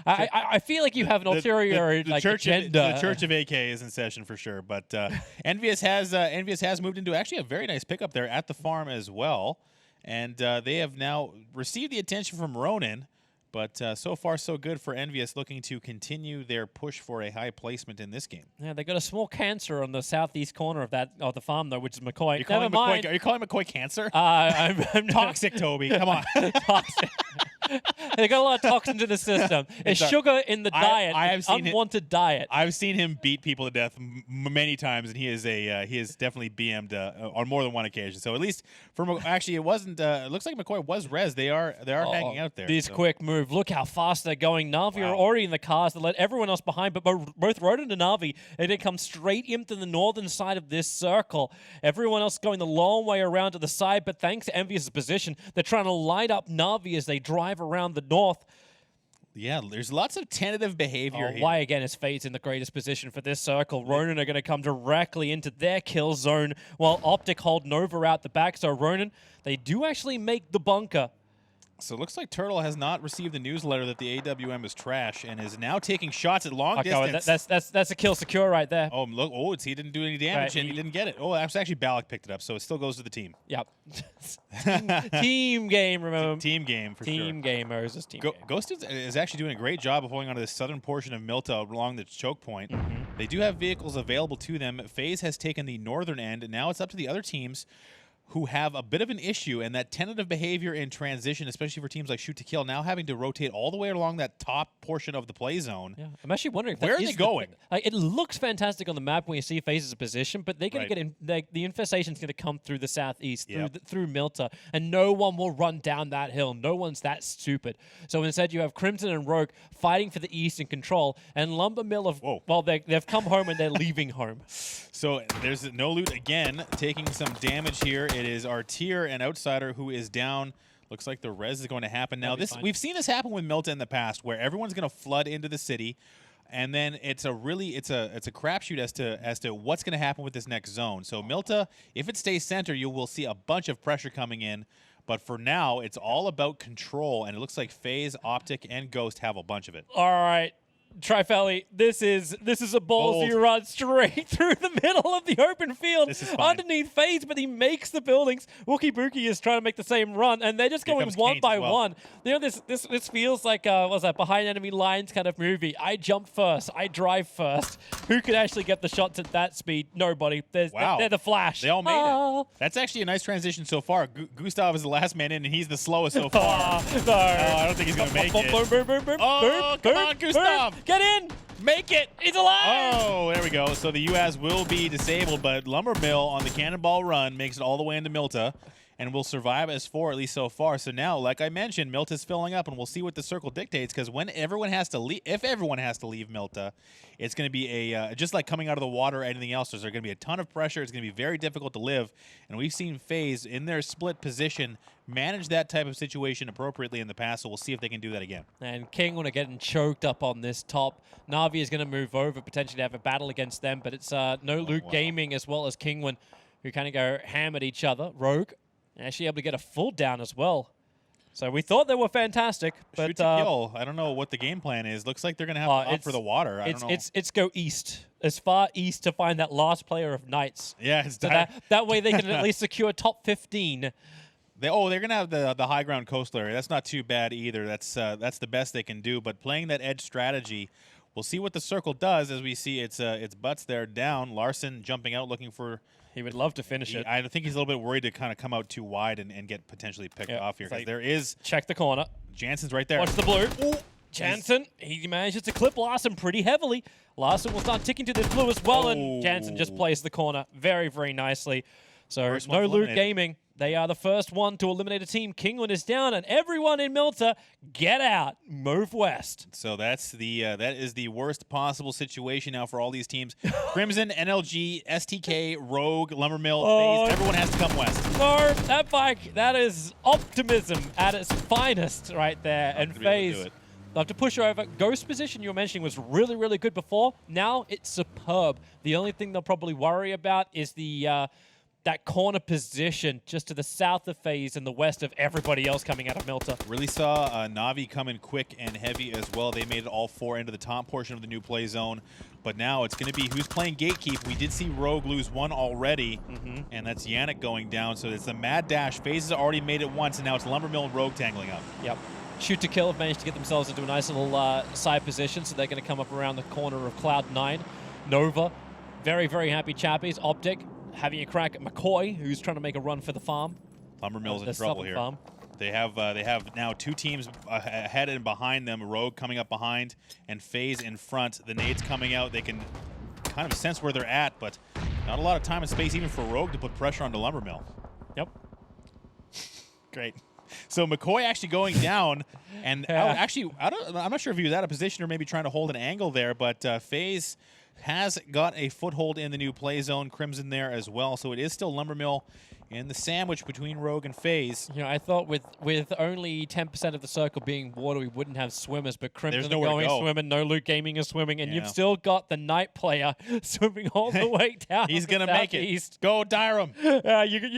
I feel like you have an ulterior agenda. The Church of AK is in session for sure. But Envious has moved into actually a very nice pickup there at the farm as well. And they have now received the attention from Ronin. But so far, so good for Envious, looking to continue their push for a high placement in this game. Yeah, they got a small cancer on the southeast corner of the farm, though, which is McCoy. Never mind. Are you calling McCoy cancer? I'm toxic, Toby. Come on. Toxic. They got a lot of toxins in the system. It's sugar in the diet. I have seen unwanted diet. I've seen him beat people to death many times, and he is definitely BM'd on more than one occasion. So at least actually, it wasn't. It looks like McCoy was res. They are hanging out there. This quick move. Look how fast they're going. Na'Vi are already in the cars. They let everyone else behind, but both Rodent and Na'Vi, they come straight into the northern side of this circle. Everyone else going the long way around to the side, but thanks to Envious' position, they're trying to light up Na'Vi as they drive around the north. Yeah, there's lots of tentative behavior here. Why again is Fade's in the greatest position for this circle? Ronin are going to come directly into their kill zone while Optic hold Nova out the back. So Ronin, they do actually make the bunker. So it looks like Turtle has not received the newsletter that the AWM is trash and is now taking shots at long distance. That's a kill secure right there. Oh, look! Oh, he didn't do any damage Right, and he didn't get it. Oh, that's actually Balak picked it up, so it still goes to the team. Yep. Team game, remember? Team game for sure. Team gamers is team game. Ghost is actually doing a great job of holding onto the southern portion of Milta along the choke point. They do have vehicles available to them. FaZe has taken the northern end, and now it's up to the other teams who have a bit of an issue, and that tentative behavior in transition, especially for teams like Shoot to Kill, now having to rotate all the way along that top portion of the play zone. Yeah, I'm actually wondering if where that are they is going? Like, it looks fantastic on the map when you see FaZe's position, but they're going to Right. get in. The infestation's going to come through the southeast, Yep. through Milta, and no one will run down that hill. No one's that stupid. So instead, you have Crimson and Rogue fighting for the east in control, and Lumber Mill have they've come home and they're leaving home. So there's no loot again, taking some damage here. It is Artier and Outsider who is down. Looks like the res is going to happen now. We've seen this happen with Milta in the past, where everyone's going to flood into the city, and then it's a crapshoot as to what's going to happen with this next zone. So Milta, if it stays center, you will see a bunch of pressure coming in. But for now, it's all about control, and it looks like FaZe, Optic, and Ghost have a bunch of it. All right. Trifelli, this is a ballsy Bold. run straight through the middle of the open field This is fine. underneath FaZe, but he makes the buildings. Wookie Bookie is trying to make the same run, and they're just Here going comes one Canes by as well. one. You know, this feels like what's that, behind enemy lines kind of movie. I jump first, I drive first. Who could actually get the shots at that speed? Nobody. Wow. They're the Flash. They all made Ah. it. That's actually a nice transition so far. Gustav is the last man in, and he's the slowest so far. Ah, no. I don't think he's going to make it. Boom, boom, boom, boom, Oh, boom, come on, boom, Gustav. boom. Get in. Make it! He's alive. Oh, there we go. So the UAS will be disabled, but Lumber Mill on the cannonball run makes it all the way into Milta and will survive as 4, at least so far. So now, like I mentioned, Milta's filling up, and we'll see what the circle dictates, because when everyone has to leave, if everyone has to leave Milta, it's going to be a just like coming out of the water or anything else. There's going to be a ton of pressure. It's going to be very difficult to live, and we've seen FaZe in their split position manage that type of situation appropriately in the past, so we'll see if they can do that again. And King are getting choked up on this top. Na'Vi is going to move over, potentially have a battle against them, but it's No Loot Gaming as well as Kingwin who kind of go ham at each other. Rogue actually able to get a full down as well. So we thought they were fantastic, but Shoot to Kill, I don't know what the game plan is. Looks like they're going to have to opt for the water. I don't know. It's go east, as far east to find that last player of Knights. Yeah, it's So that way they can at least secure top 15. They're going to have the high ground coastal area. That's not too bad either. That's the best they can do. But playing that edge strategy, we'll see what the circle does as we see its butts there down. Larson jumping out looking for. He would love to finish it. I think he's a little bit worried to kind of come out too wide and get potentially picked off here, because there is. Check the corner. Jansen's right there. Watch the blue. Ooh, Jansen, he manages to clip Larson pretty heavily. Larson will start ticking to this blue as well, and Jansen just plays the corner very, very nicely. So First No one's Loot eliminated. Gaming, they are the first one to eliminate a team. Kingwin is down, and everyone in Milta, get out, move west. So that's that is the worst possible situation now for all these teams. Crimson, NLG, STK, Rogue, Lumbermill, FaZe, everyone has to come west. No, that bike, that is optimism at its finest right there. And to be able to do FaZe, it. they'll have to push her over. Ghost position you were mentioning was really, really good before. Now it's superb. The only thing they'll probably worry about is the that corner position just to the south of FaZe and the west of everybody else coming out of Milta. Really saw Na'Vi come in quick and heavy as well. They made it all 4 into the top portion of the new play zone. But now it's going to be who's playing gatekeep. We did see Rogue lose 1 already, and that's Yannick going down. So it's a mad dash. FaZe has already made it once, and now it's Lumbermill and Rogue tangling up. Yep. Shoot to Kill have managed to get themselves into a nice little side position, so they're going to come up around the corner of Cloud9. Nova, very, very happy chappies. Optic, having a crack at McCoy, who's trying to make a run for the farm. Lumbermill's in The trouble southern here. farm. They have now 2 teams ahead and behind them. Rogue coming up behind and FaZe in front. The nades coming out. They can kind of sense where they're at, but not a lot of time and space even for Rogue to put pressure onto Lumbermill. Yep. Great. So McCoy actually going down, and Yeah. I'm not sure if he was out of position or maybe trying to hold an angle there, but FaZe has got a foothold in the new play zone. Crimson there as well, so it is still Lumbermill in the sandwich between Rogue and FaZe. You know, I thought with only 10% of the circle being water, we wouldn't have swimmers, but Crimson are nowhere to going go. swimming, No Loot Gaming is swimming, and Yeah. you've still got the Knight player swimming all the way down. He's going to make it. Go Dyram.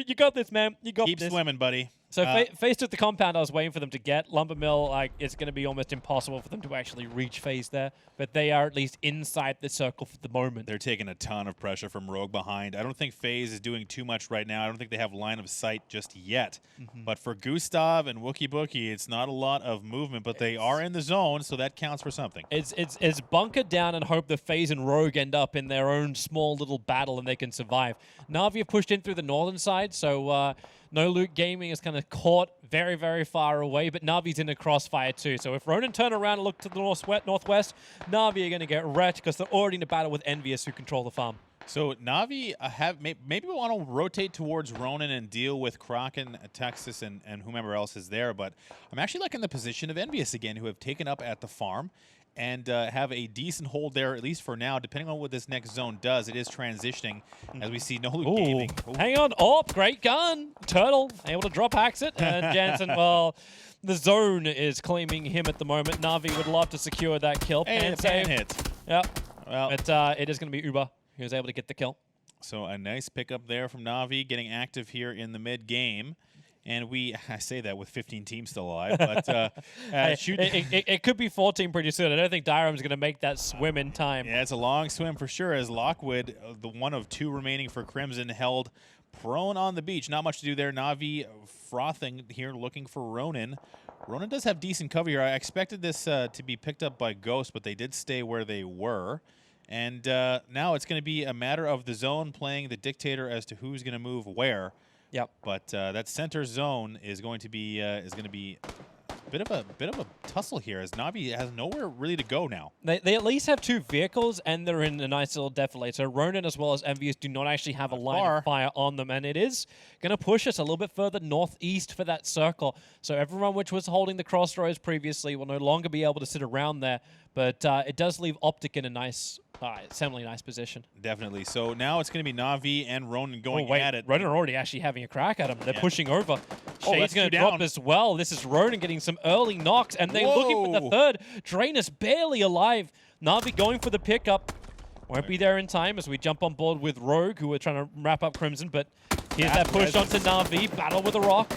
You got this, man. You got Keep this. swimming, buddy. So FaZe took the compound I was waiting for them to get. Lumbermill, like, it's going to be almost impossible for them to actually reach FaZe there. But they are at least inside the circle for the moment. They're taking a ton of pressure from Rogue behind. I don't think FaZe is doing too much right now. I don't think they have line of sight just yet. But for Gustav and Wookie Bookie, it's not a lot of movement, but they are in the zone, so that counts for something. It's bunker down and hope that FaZe and Rogue end up in their own small little battle and they can survive. Navi have pushed in through the northern side, so No Loot Gaming is kind of caught very, very far away, but Navi's in the crossfire too. So if Ronin turn around and look to the northwest, Navi are going to get wrecked because they're already in a battle with Envious, who control the farm. So Navi maybe we want to rotate towards Ronin and deal with Kraken, Texas, and whomever else is there. But I'm actually liking the position of Envious again, who have taken up at the farm and have a decent hold there, at least for now. Depending on what this next zone does, it is transitioning as we see No Loot Gaming. Hang on. Oh, great gun. Turtle able to drop hacks it. And Jansen, well, the zone is claiming him at the moment. Navi would love to secure that kill. And pan hit. Yep. Well, but it is going to be Uber who was able to get the kill. So a nice pickup there from Navi, getting active here in the mid-game. And I say that with 15 teams still alive, but it could be 14 pretty soon. I don't think Dyrum's going to make that swim in time. Yeah, it's a long swim for sure, as Lockwood, the one of two remaining for Crimson, held prone on the beach. Not much to do there. Navi frothing here, looking for Ronin. Ronin does have decent cover here. I expected this to be picked up by Ghost, but they did stay where they were. And now it's going to be a matter of the zone playing the dictator as to who's going to move where. Yep. But that center zone is going to be a bit of a tussle here, as Navi has nowhere really to go now. They at least have two vehicles, and they're in a nice little defilade. So Ronin as well as Envious do not actually have a line of fire on them, and it is going to push us a little bit further northeast for that circle. So everyone which was holding the crossroads previously will no longer be able to sit around there, but it does leave Optic in a nice, similarly nice position. Definitely. So now it's going to be Navi and Ronin going at it. Ronin are already actually having a crack at him. They're pushing over. Oh, Shade's going to drop as well. This is Ronin getting some early knocks, and they're looking for the third. Drainus barely alive. Navi going for the pickup. Won't be there in time as we jump on board with Rogue, who are trying to wrap up Crimson, but here's that push onto Navi. Battle with a rock.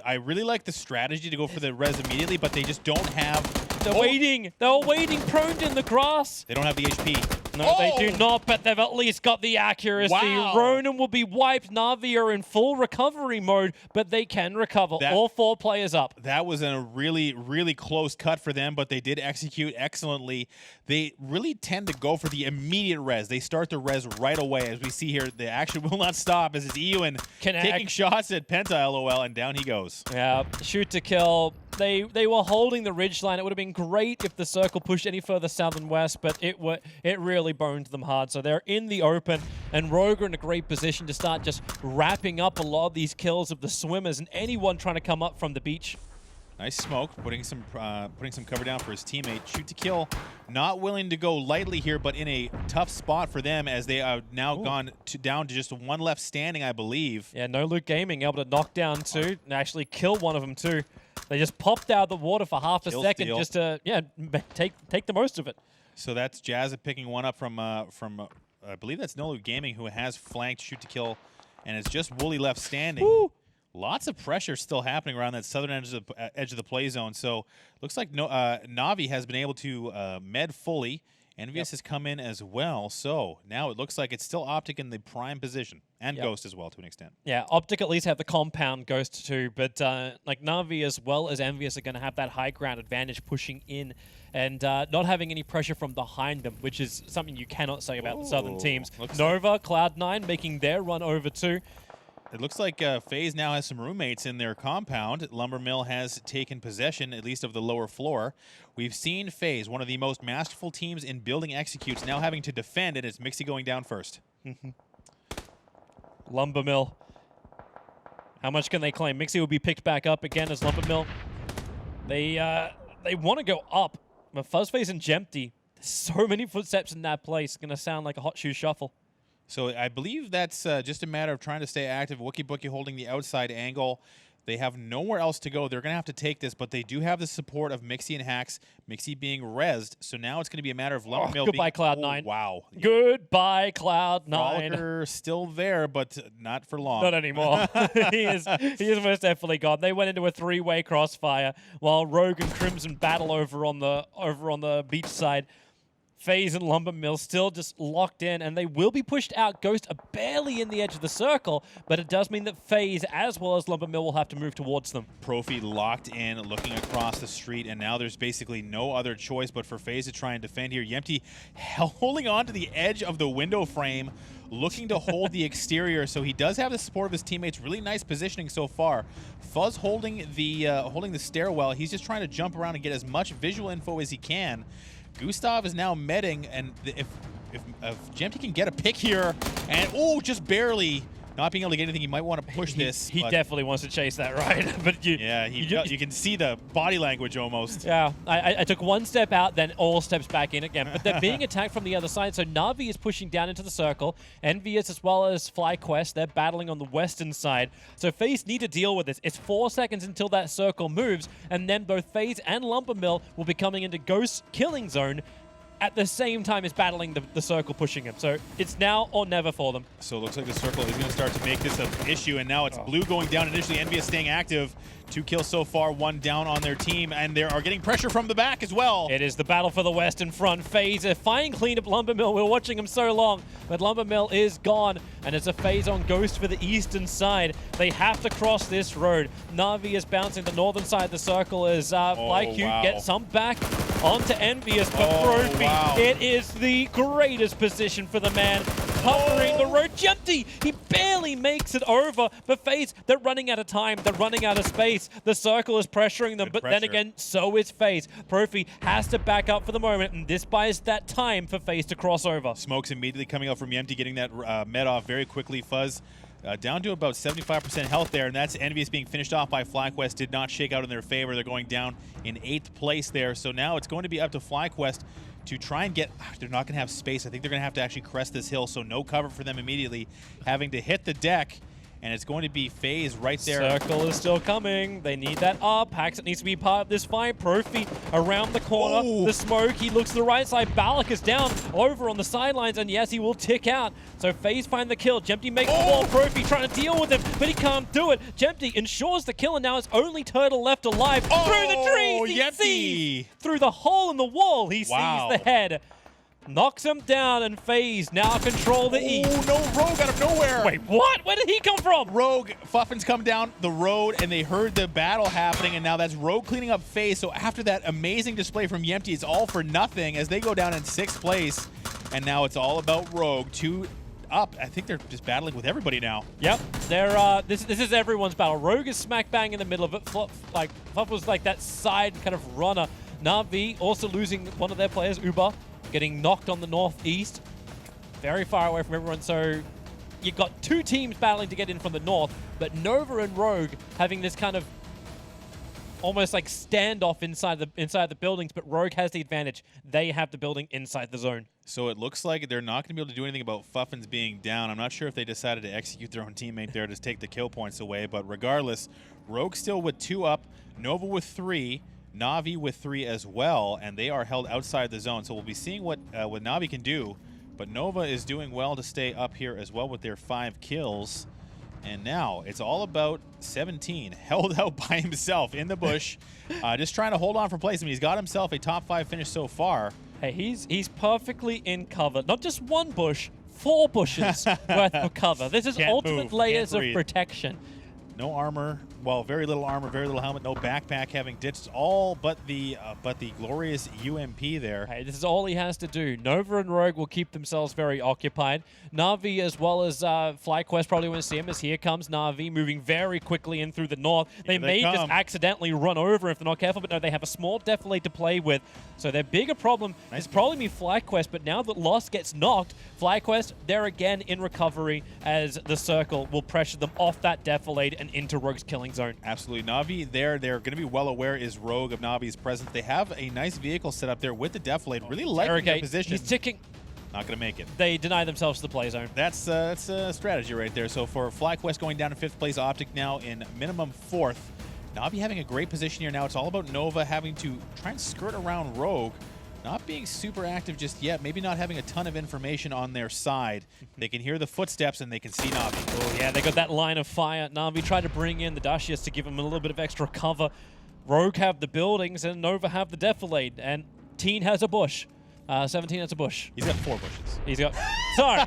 I really like the strategy to go for the res immediately, but they just don't have... They're waiting. They're waiting, prone in the grass. They don't have the HP. No, they do not, but they've at least got the accuracy. Wow. Ronin will be wiped. Navi are in full recovery mode, but they can recover. All four players up. That was a really, really close cut for them, but they did execute excellently. They really tend to go for the immediate res. They start the res right away. As we see here, the action will not stop as it's Ewan taking shots at Penta, LOL, and down he goes. Yeah, shoot to kill. They were holding the ridgeline. It would have been great if the circle pushed any further south and west, but it really boned them hard. So they're in the open, and Rogue are in a great position to start just wrapping up a lot of these kills of the swimmers and anyone trying to come up from the beach. Nice smoke, putting some cover down for his teammate. Shoot to kill, not willing to go lightly here, but in a tough spot for them as they are now down to just one left standing, I believe. Yeah, No Loot Gaming able to knock down two and actually kill one of them too. They just popped out of the water for half a second just to take the most of it. So that's Jazza picking one up from I believe that's No Loot Gaming, who has flanked shoot to kill, and it's just Wooly left standing. Woo! Lots of pressure still happening around that southern edge of the play zone. So looks like Navi has been able to med fully. Envious has come in as well. So now it looks like it's still Optic in the prime position, and Ghost as well to an extent. Yeah, Optic at least have the compound, Ghost too, but like Navi as well as Envious are going to have that high ground advantage pushing in and not having any pressure from behind them, which is something you cannot say about the southern teams. Nova, Cloud9 making their run over too. It looks like FaZe now has some roommates in their compound. Lumbermill has taken possession, at least of the lower floor. We've seen FaZe, one of the most masterful teams in building executes, now having to defend, and it's Mixie going down first. Lumbermill. How much can they claim? Mixie will be picked back up again as Lumbermill. They want to go up, but Fuzzface and Jempty, there's so many footsteps in that place. It's going to sound like a hot shoe shuffle. So I believe that's just a matter of trying to stay active. Wookie Bookie holding the outside angle. They have nowhere else to go. They're going to have to take this, but they do have the support of Mixie and Hacks. Mixie being rezzed, so now it's going to be a matter of Lumbermill goodbye, being... Cloud9. Wow. Goodbye, Cloud9. Frolicker still there, but not for long. Not anymore. he is most definitely gone. They went into a 3-way crossfire while Rogue and Crimson battle over on the beach side. FaZe and Lumbermill still just locked in, and they will be pushed out. Ghost are barely in the edge of the circle, but it does mean that FaZe as well as Lumbermill will have to move towards them. Profi locked in, looking across the street, and now there's basically no other choice but for FaZe to try and defend here. Yempty holding on to the edge of the window frame, looking to hold the exterior, so he does have the support of his teammates. Really nice positioning so far. Fuzz holding the stairwell. He's just trying to jump around and get as much visual info as he can. Gustav is now medding, and if Jempty can get a pick here, and just barely not being able to get anything, he might want to push this. He definitely wants to chase that, right? But you can see the body language almost. Yeah, I took one step out, then all steps back in again. But they're being attacked from the other side, so Na'Vi is pushing down into the circle. Envious as well as FlyQuest, they're battling on the western side. So FaZe need to deal with this. It's 4 seconds until that circle moves, and then both FaZe and Lumbermill will be coming into Ghost killing zone at the same time as battling the circle pushing him. So it's now or never for them. So it looks like the circle is going to start to make this an issue, and now it's Blue going down initially. Envious staying active. 2 kills so far, 1 down on their team, and they are getting pressure from the back as well. It is the battle for the western front. FaZe a fine clean up Lumbermill. We're watching him so long, but Lumbermill is gone, and it's a FaZe on Ghost for the eastern side. They have to cross this road. Na'Vi is bouncing the northern side of the circle as FlyQ gets some back onto Envious, but Profi, it is the greatest position for the man. Covering the road. Jempty, he barely makes it over, but FaZe, they're running out of time. They're running out of space. The circle is pressuring them, but then again, so is FaZe. Profi has to back up for the moment, and this buys that time for FaZe to cross over. Smokes immediately coming out from Yempty, getting that med off very quickly. Fuzz down to about 75% health there, and that's Envious being finished off by FlyQuest. Did not shake out in their favor. They're going down in 8th place there, so now it's going to be up to FlyQuest to try and get... They're not going to have space. I think they're going to have to actually crest this hill, so no cover for them immediately. Having to hit the deck, and it's going to be FaZe right there. Circle is still coming. They need that up. Haxit needs to be part of this fight. Profi around the corner. Ooh. The smoke. He looks to the right side. Balak is down over on the sidelines, and yes, he will tick out. So FaZe find the kill. Jempty makes the ball. Profi trying to deal with him, but he can't do it. Jempty ensures the kill, and now it's only Turtle left alive. Through the trees, he sees through the hole in the wall. He sees the head. Knocks him down, and FaZe now control the East. Oh, no, Rogue out of nowhere. Wait, what? Where did he come from? Rogue, Fuffins come down the road, and they heard the battle happening, and now that's Rogue cleaning up FaZe. So after that amazing display from Yempty, it's all for nothing as they go down in 6th place. And now it's all about Rogue. 2 up. I think they're just battling with everybody now. Yep, they're this is everyone's battle. Rogue is smack bang in the middle of it. Fluff was like that side kind of runner. Na'Vi also losing one of their players, Uber, getting knocked on the northeast, very far away from everyone. So you've got 2 teams battling to get in from the north, but Nova and Rogue having this kind of almost like standoff inside the buildings, but Rogue has the advantage. They have the building inside the zone. So it looks like they're not going to be able to do anything about Fuffins being down. I'm not sure if they decided to execute their own teammate there to take the kill points away, but regardless, Rogue still with 2 up, Nova with 3, Na'Vi with 3 as well, and they are held outside the zone. So we'll be seeing what Na'Vi can do, but Nova is doing well to stay up here as well with their 5 kills. And now it's all about 17, held out by himself in the bush, just trying to hold on for place. I mean, he's got himself a top 5 finish so far. Hey, he's perfectly in cover. Not just 1 bush, 4 bushes worth of cover. This is ultimate layers of protection. No armor, well, very little armor, very little helmet, no backpack, having ditched all but the glorious UMP there. Hey, this is all he has to do. Nova and Rogue will keep themselves very occupied. Na'Vi as well as FlyQuest probably want to see him, as here comes Na'Vi moving very quickly in through the north. They may just accidentally run over if they're not careful, but no, they have a small defilade to play with. So their bigger problem is probably be FlyQuest, but now that Lost gets knocked, FlyQuest, they're again in recovery as the circle will pressure them off that defilade and into Rogue's killing zone. Absolutely. Na'Vi, they're going to be well aware is Rogue of Na'Vi's presence. They have a nice vehicle set up there with the defilade. Really liking their position. He's ticking. Not going to make it. They deny themselves the play zone. That's a strategy right there. So for FlyQuest going down to 5th place, Optic now in minimum 4th. Na'Vi having a great position here now. It's all about Nova having to try and skirt around Rogue. Not being super active just yet. Maybe not having a ton of information on their side. They can hear the footsteps and they can see Na'Vi. Oh, yeah, they got that line of fire. Na'Vi tried to bring in the Dashias to give them a little bit of extra cover. Rogue have the buildings and Nova have the defilade. And Teen has a bush. 17 has a bush. He's got 4 bushes. He's got... Sorry.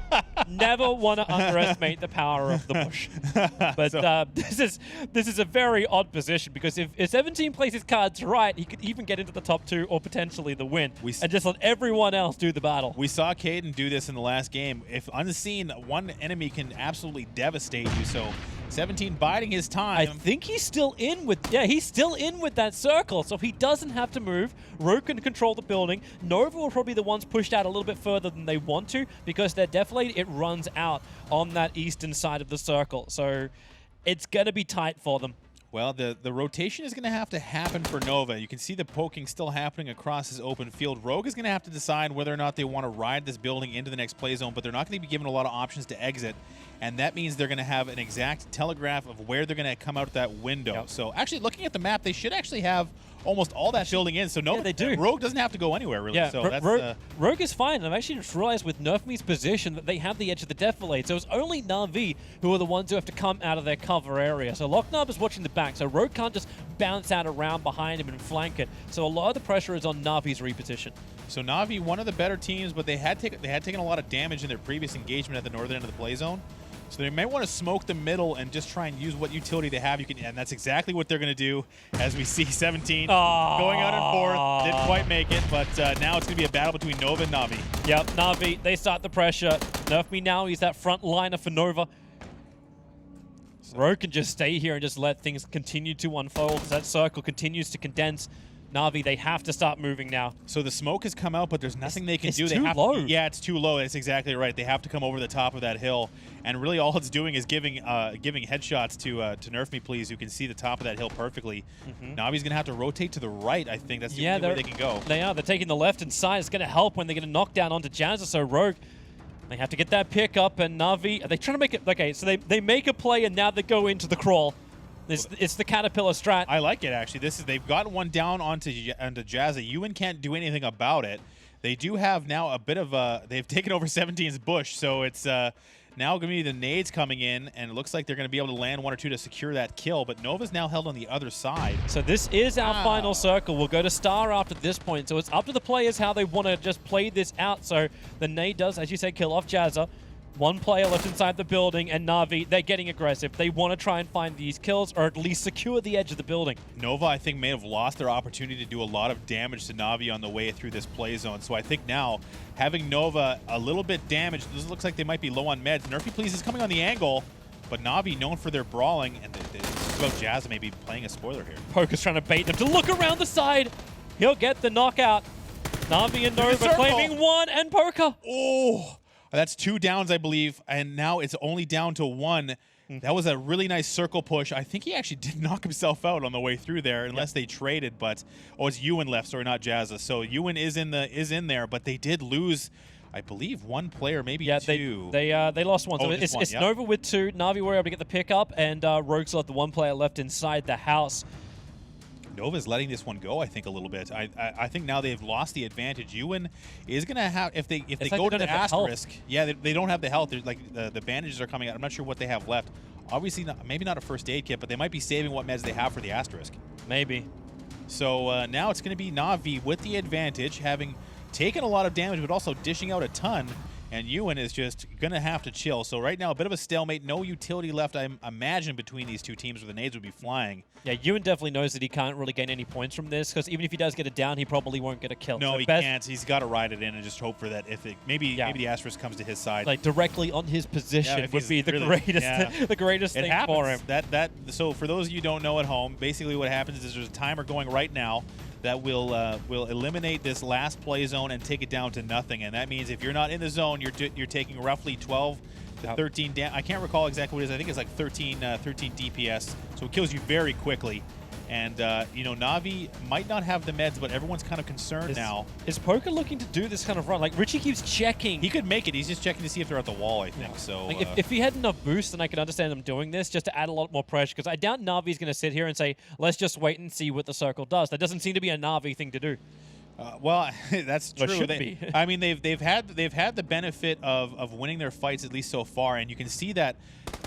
Never want to underestimate the power of the bush. But this is a very odd position because if 17 plays his cards right, he could even get into the top 2 or potentially the win. And just let everyone else do the battle. We saw Caden do this in the last game. If unseen, one enemy can absolutely devastate you. So 17 biding his time. I think he's still in with... Yeah, he's still in with that circle, so he doesn't have to move. Rogue can control the building. Nova will probably be the ones pushed out a little bit further than they want to because their defilade, it runs out on that eastern side of the circle. So it's going to be tight for them. Well, the rotation is going to have to happen for Nova. You can see the poking still happening across his open field. Rogue is going to have to decide whether or not they want to ride this building into the next play zone, but they're not going to be given a lot of options to exit. And that means they're going to have an exact telegraph of where they're going to come out that window. Yep. So actually, looking at the map, they should actually have almost all that building in. So no, they do. Rogue doesn't have to go anywhere, really. Yeah, so Rogue is fine. I've actually just realized with Nerfme's position that they have the edge of the defilade. So it's only Na'Vi who are the ones who have to come out of their cover area. So Locknarb is watching the back. So Rogue can't just bounce out around behind him and flank it. So a lot of the pressure is on Na'Vi's reposition. So Na'Vi, one of the better teams, but they had taken a lot of damage in their previous engagement at the northern end of the play zone. So they may want to smoke the middle and just try and use what utility they have. And that's exactly what they're going to do as we see 17 going out in 4th. Didn't quite make it, but now it's going to be a battle between Nova and Na'Vi. Yep, Na'Vi, they start the pressure. Nerfme now, he's that front liner for Nova. Rogue can just stay here and just let things continue to unfold as that circle continues to condense. Na'Vi, they have to start moving now. So the smoke has come out, but there's nothing they can do. It's They too have low. Yeah, it's too low. That's exactly right. They have to come over the top of that hill, and really all it's doing is giving headshots to Nerf Me Please, who can see the top of that hill perfectly. Na'Vi's gonna have to rotate to the right. I think that's the only way they can go. They are. They're taking the left and side. It's going to help when they get a knockdown onto Jazza. So Rogue, they have to get that pick up, and Na'Vi, are they trying to make it? Okay, so they make a play, and now they go into the crawl. It's the Caterpillar strat. I like it, actually. They've gotten one down onto Jazza. Ewan can't do anything about it. They do have now a bit of they've taken over 17's bush, so it's now going to be the nades coming in, and it looks like they're going to be able to land 1 or 2 to secure that kill, but Nova's now held on the other side. So this is our final circle. We'll go to Star after this point, so it's up to the players how they want to just play this out. So the nade does, as you said, kill off Jazza. 1 player left inside the building, and Na'Vi, they're getting aggressive. They want to try and find these kills, or at least secure the edge of the building. Nova, I think, may have lost their opportunity to do a lot of damage to Na'Vi on the way through this play zone. So I think now, having Nova a little bit damaged, this looks like they might be low on meds. Nerfy Please is coming on the angle, but Na'Vi known for their brawling, and it's about Jazz maybe playing a spoiler here. Poker's trying to bait them to look around the side. He'll get the knockout. Na'Vi and Nova claiming 1, and Poker. Oh! That's 2 downs, I believe, and now it's only down to 1. That was a really nice circle push. I think he actually did knock himself out on the way through there, unless they traded. But it's Ewan left, sorry, not Jazza. So Ewan is in there, but they did lose, I believe, 1 player, maybe 2. They lost 1. So just one, it's Nova with 2. Na'Vi were able to get the pickup, and Rogue still had the 1 player left inside the house. Nova's letting this one go, I think, a little bit. I think now they've lost the advantage. Ewan is going to have, if they go to the asterisk, they don't have the health. There's like the bandages are coming out. I'm not sure what they have left. Obviously, maybe not a first aid kit, but they might be saving what meds they have for the asterisk. Maybe. So now it's going to be Na'Vi with the advantage, having taken a lot of damage, but also dishing out a ton. And Ewan is just going to have to chill. So right now, a bit of a stalemate. No utility left, I imagine, between these 2 teams where the nades would be flying. Yeah, Ewan definitely knows that he can't really gain any points from this, because even if he does get it down, he probably won't get a kill. No, so he can't. He's got to ride it in and just hope for that. If it, maybe the asterisk comes to his side. Like, directly on his position would be the greatest, the greatest thing for him. So for those of you who don't know at home, basically what happens is there's a timer going right now that will eliminate this last play zone and take it down to nothing. And that means if you're not in the zone, you're taking roughly 12 to 13 damage. I can't recall exactly what it is. I think it's like 13 DPS. So it kills you very quickly. And, you know, Na'Vi might not have the meds, but everyone's kind of concerned now. Is Poker looking to do this kind of run? Like, Richie keeps checking. He could make it. He's just checking to see if they're at the wall, I think. So Like, if he had enough boost, then I could understand them doing this just to add a lot more pressure. Because I doubt Na'Vi's going to sit here and say, let's just wait and see what the circle does. That doesn't seem to be a Na'Vi thing to do. well, that's Or true. should be. I mean, they've had the benefit of winning their fights at least so far, and you can see that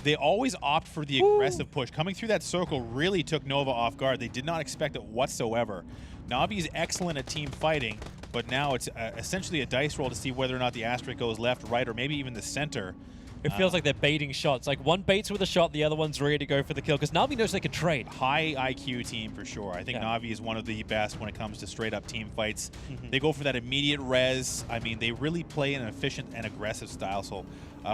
they always opt for the aggressive push. Coming through that circle really took Nova off guard. They did not expect it whatsoever. Na'Vi is excellent at team fighting, but now it's essentially a dice roll to see whether or not the asterisk goes left, right, or maybe even the center. It feels like they're baiting shots. Like, one baits with a shot, the other one's ready to go for the kill. Because Na'Vi knows they can trade. High IQ team for sure. I think Na'Vi is one of the best when it comes to straight-up team fights. They go for that immediate res. I mean, they really play in an efficient and aggressive style. So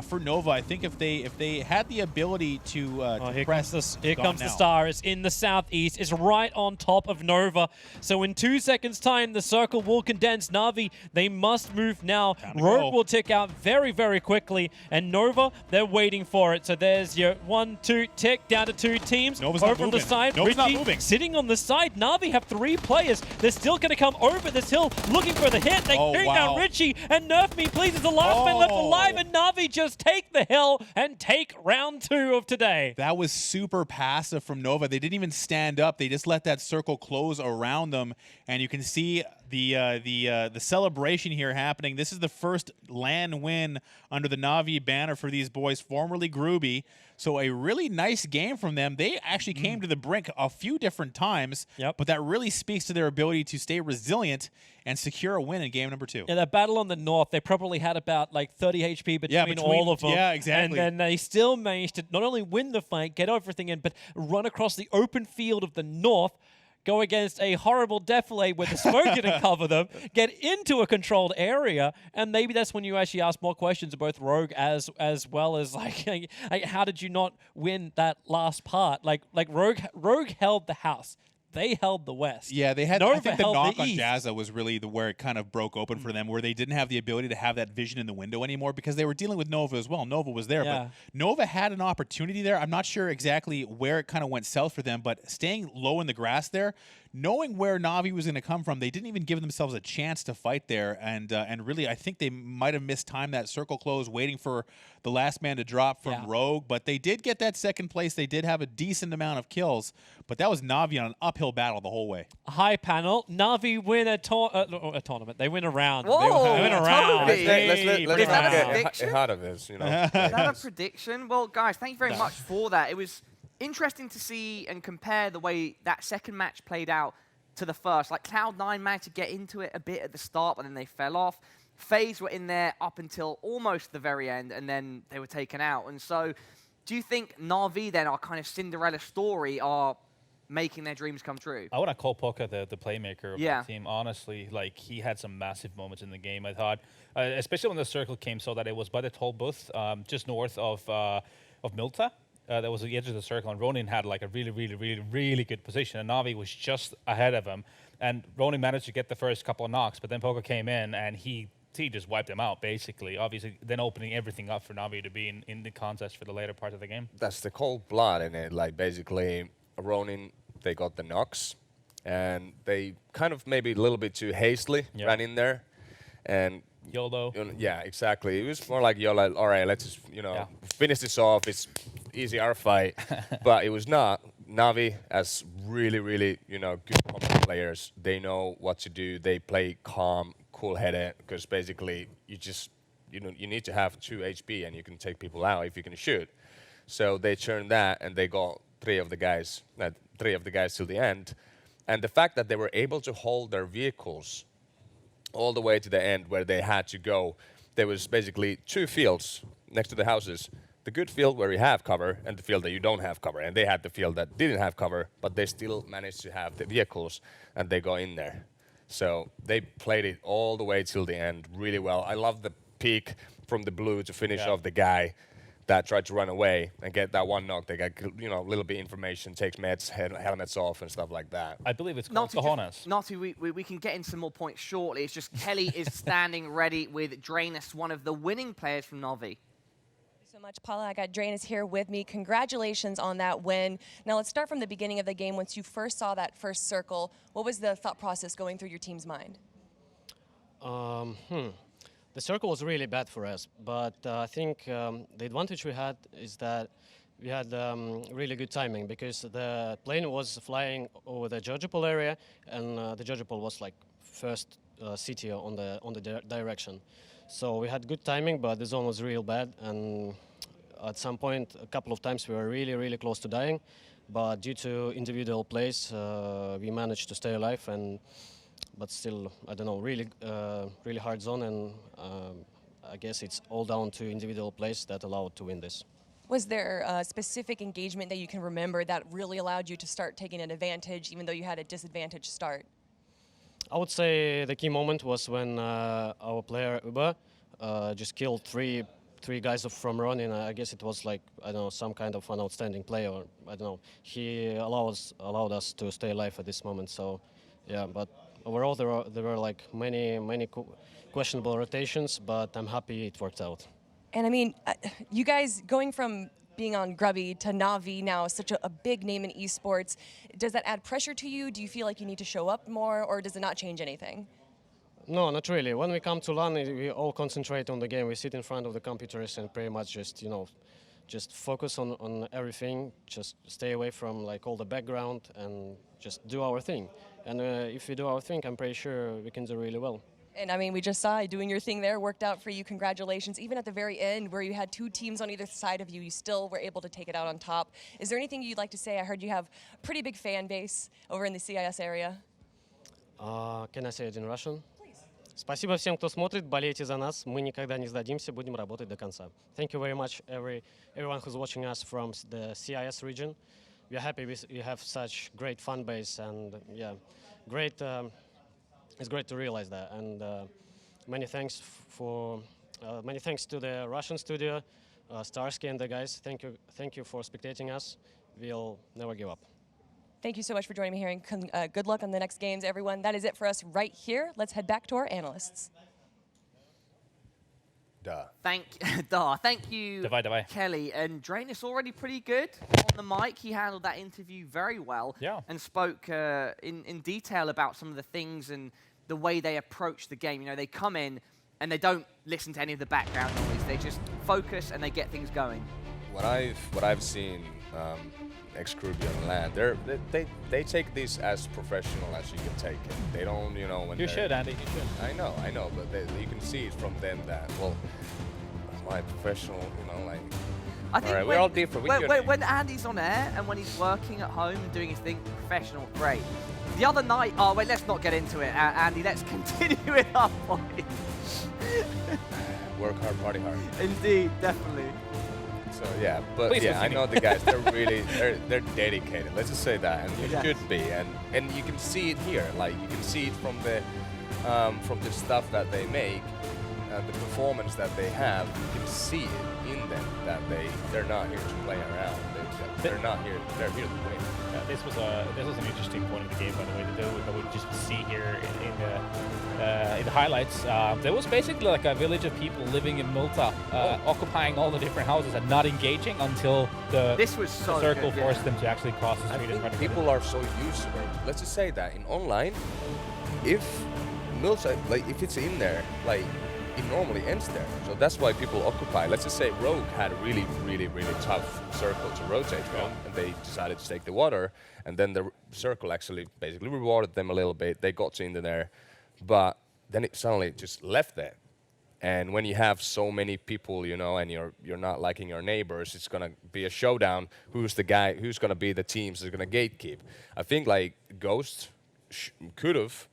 for Nova, I think if they had the ability to Here press, comes the star. It's in the southeast. It's right on top of Nova. So in 2 seconds' time, the circle will condense. Na'Vi, they must move now. Rogue will tick out very, very quickly. And Nova, they're waiting for it. So there's your 1, 2 tick down to 2 teams. Nova's over not from the moving. side. Nova's not Richie moving. sitting on the side. Na'Vi have 3 players. They're still going to come over this hill looking for the hit. They shoot down Richie. And Nerf Me Please is the last man left alive. And Na'Vi just take the hill and take round 2 of today. That was super passive from Nova. They didn't even stand up. They just let that circle close around them, and you can see the celebration here happening. This is the first LAN win under the Na'Vi banner for these boys, formerly Groovy. So a really nice game from them. They actually came to the brink a few different times, but that really speaks to their ability to stay resilient and secure a win in game number 2. Yeah, that battle on the north, they probably had about like 30 HP between all of them. Yeah, exactly. And then they still managed to not only win the fight, get everything in, but run across the open field of the north, go against a horrible defilade with the smoke to cover them, get into a controlled area, and maybe that's when you actually ask more questions of both Rogue as well as like how did you not win that last part? Like Rogue held the house. They held the West. Yeah, they had. Nova I think the held knock the on East. Jazza was really where it kind of broke open for them, where they didn't have the ability to have that vision in the window anymore because they were dealing with Nova as well. Nova was there, but Nova had an opportunity there. I'm not sure exactly where it kind of went south for them, but staying low in the grass there, knowing where Na'Vi was going to come from, they didn't even give themselves a chance to fight there. And really, I think they might have mistimed that circle close, waiting for the last man to drop from Rogue. But they did get that second place. They did have a decent amount of kills. But that was Na'Vi on an uphill battle the whole way. High panel. Na'Vi win a tournament. They win a round. Whoa, they win a round. Toby. Let's Is that not a get prediction? ahead of this, you know. Is that a prediction? Well, guys, thank you very much for that. It was interesting to see and compare the way that second match played out to the first. Like, Cloud9 managed to get into it a bit at the start, but then they fell off. FaZe were in there up until almost the very end, and then they were taken out. And so, do you think Na'Vi then, our kind of Cinderella story, are making their dreams come true? I want to call Poca the playmaker of the team. Honestly, like, he had some massive moments in the game. I thought, especially when the circle came, so that it was by the toll booth, just north of Milta. That was the edge of the circle, and Ronin had like a really good position, and Na'Vi was just ahead of him. And Ronin managed to get the first couple of knocks, but then Poca came in and he just wiped them out, basically. Obviously, then opening everything up for Na'Vi to be in the contest for the later part of the game. That's the cold blood in it. Like, basically, Ronin, they got the knocks, and they kind of maybe a little bit too hastily ran in there. And YOLO. Yeah, exactly. It was more like YOLO. All right, let's just, finish this off. It's easy, our fight. But it was not. Na'Vi, as really, good combat players, they know what to do. They play calm, cool-headed, because basically you need to have 2 HP and you can take people out if you can shoot. So they turned that and they got 3 of the guys till the end. And the fact that they were able to hold their vehicles all the way to the end where they had to go, there was basically 2 fields next to the houses. The good field where you have cover and the field that you don't have cover. And they had the field that didn't have cover, but they still managed to have the vehicles and they got in there. So they played it all the way till the end really well. I love the peek from the blue to finish off the guy that tried to run away and get that one knock. They got, a little bit information, takes meds, helmets off and stuff like that. I believe it's called cojones. Natu, we can get in some more points shortly. It's just Kelly is standing ready with Drainus, one of the winning players from Na'Vi. so much, Paula. I got Drainus here with me. Congratulations on that win. Now let's start from the beginning of the game. Once you first saw that first circle, what was the thought process going through your team's mind? The circle was really bad for us, but I think the advantage we had is that we had really good timing because the plane was flying over the Georgiopol area, and the Georgiopol was like first city on the direction. So we had good timing, but the zone was real bad, and at some point, a couple of times we were really close to dying, but due to individual plays, we managed to stay alive. But still, I don't know, really hard zone, and I guess it's all down to individual plays that allowed to win this. Was there a specific engagement that you can remember that really allowed you to start taking an advantage, even though you had a disadvantaged start? I would say the key moment was when our player Uba just killed three guys from running. I guess it was like, I don't know, some kind of an outstanding play, or I don't know. He allowed us to stay alive at this moment. So, yeah, but overall there were like many questionable rotations, but I'm happy it worked out. And I mean, you guys going from being on Grubby to Navi now, such a big name in esports, does that add pressure to you? Do you feel like you need to show up more, or does it not change anything? No, not really. When we come to LAN, we all concentrate on the game. We sit in front of the computers and pretty much just focus on everything, just stay away from like all the background and just do our thing. And if we do our thing, I'm pretty sure we can do really well. And I mean, we just saw doing your thing there worked out for you. Congratulations. Even at the very end where you had two teams on either side of you, you still were able to take it out on top. Is there anything you'd like to say? I heard you have a pretty big fan base over in the CIS area. Can I say it in Russian? Спасибо всем, кто смотрит, болейте за нас. Мы никогда не сдадимся, будем работать до конца. Thank you very much, everyone who's watching us from the CIS region. We are happy we have such great fan base, and yeah, great. It's great to realize that, and many thanks to the Russian studio, Starsky and the guys. Thank you for spectating us. We'll never give up. Thank you so much for joining me here, and good luck on the next games, everyone. That is it for us right here. Let's head back to our analysts. Thank you, Давай. Kelly. And Drainus already pretty good on the mic. He handled that interview very well, and spoke in detail about some of the things and the way they approach the game. You know, they come in and they don't listen to any of the background noise. They just focus and they get things going. What I've seen ex-Ruby on LAN, they take this as professional as you can take it. They don't, when you should, Andy. You should. I know, but you can see it from them that, well, my professional, like. I think all right, we're all different. When Andy's on air and when he's working at home and doing his thing, professional, great. The other night, let's not get into it, Andy. Let's continue with our point. Work hard, party hard. Indeed, definitely. So yeah, but Please I continue. know the guys. They're dedicated. Let's just say that, and you should be, and you can see it here. Like you can see it from the stuff that they make, the performance that they have. You can see it in them that they're not here to play around. They're not here. They're here to win. This was an interesting point of the game, by the way. That we just see here in the highlights. There was basically like a village of people living in Multa, occupying all the different houses and not engaging until the circle forced them to actually cross the street in front of them. People are so used to it. Let's just say that in online, if Multa, if it's in there, it normally ends there. So that's why people occupy. Let's just say Rogue had a really tough circle to rotate from, and they decided to take the water, and then the circle actually basically rewarded them a little bit. They got into there, but then it suddenly just left there. And when you have so many people, and you're not liking your neighbors, it's gonna be a showdown. Who's the guy? Who's gonna be the teams that's gonna gatekeep? I think Ghost could have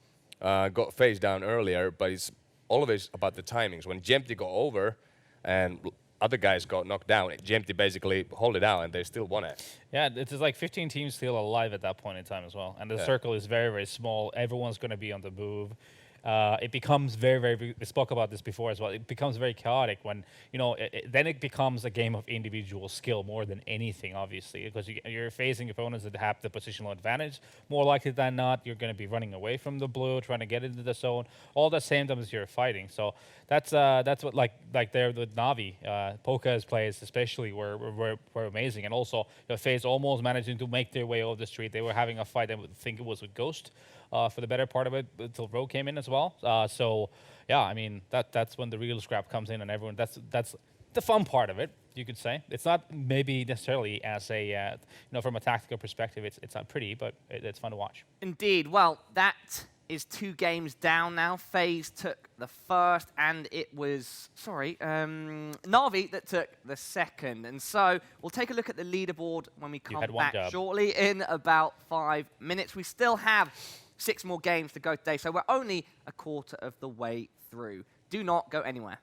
got face down earlier, but it's always about the timings. When Jempty got over and other guys got knocked down, Jempty basically hold it out and they still won it. Yeah, it's like 15 teams still alive at that point in time as well. And the circle is very, very small. Everyone's going to be on the move. it becomes very, we spoke about this before as well, it becomes very chaotic when, then it becomes a game of individual skill more than anything, obviously, because you're facing opponents that have the positional advantage. More likely than not, you're going to be running away from the blue, trying to get into the zone, all the same time as you're fighting. So that's what, like there with Navi, Poca's plays especially were amazing. And also, FaZe almost managing to make their way over the street. They were having a fight, I would think it was with Ghost, for the better part of it, until Rogue came in as well. So yeah, I mean that's when the real scrap comes in, and everyone. That's the fun part of it, you could say. It's not maybe necessarily as a from a tactical perspective, it's not pretty, but it's fun to watch. Indeed. Well, that is 2 games down now. FaZe took the first, and it was Navi that took the second. And so we'll take a look at the leaderboard when we come back shortly in about 5 minutes. We still have 6 more games to go today, so we're only a quarter of the way through. Do not go anywhere.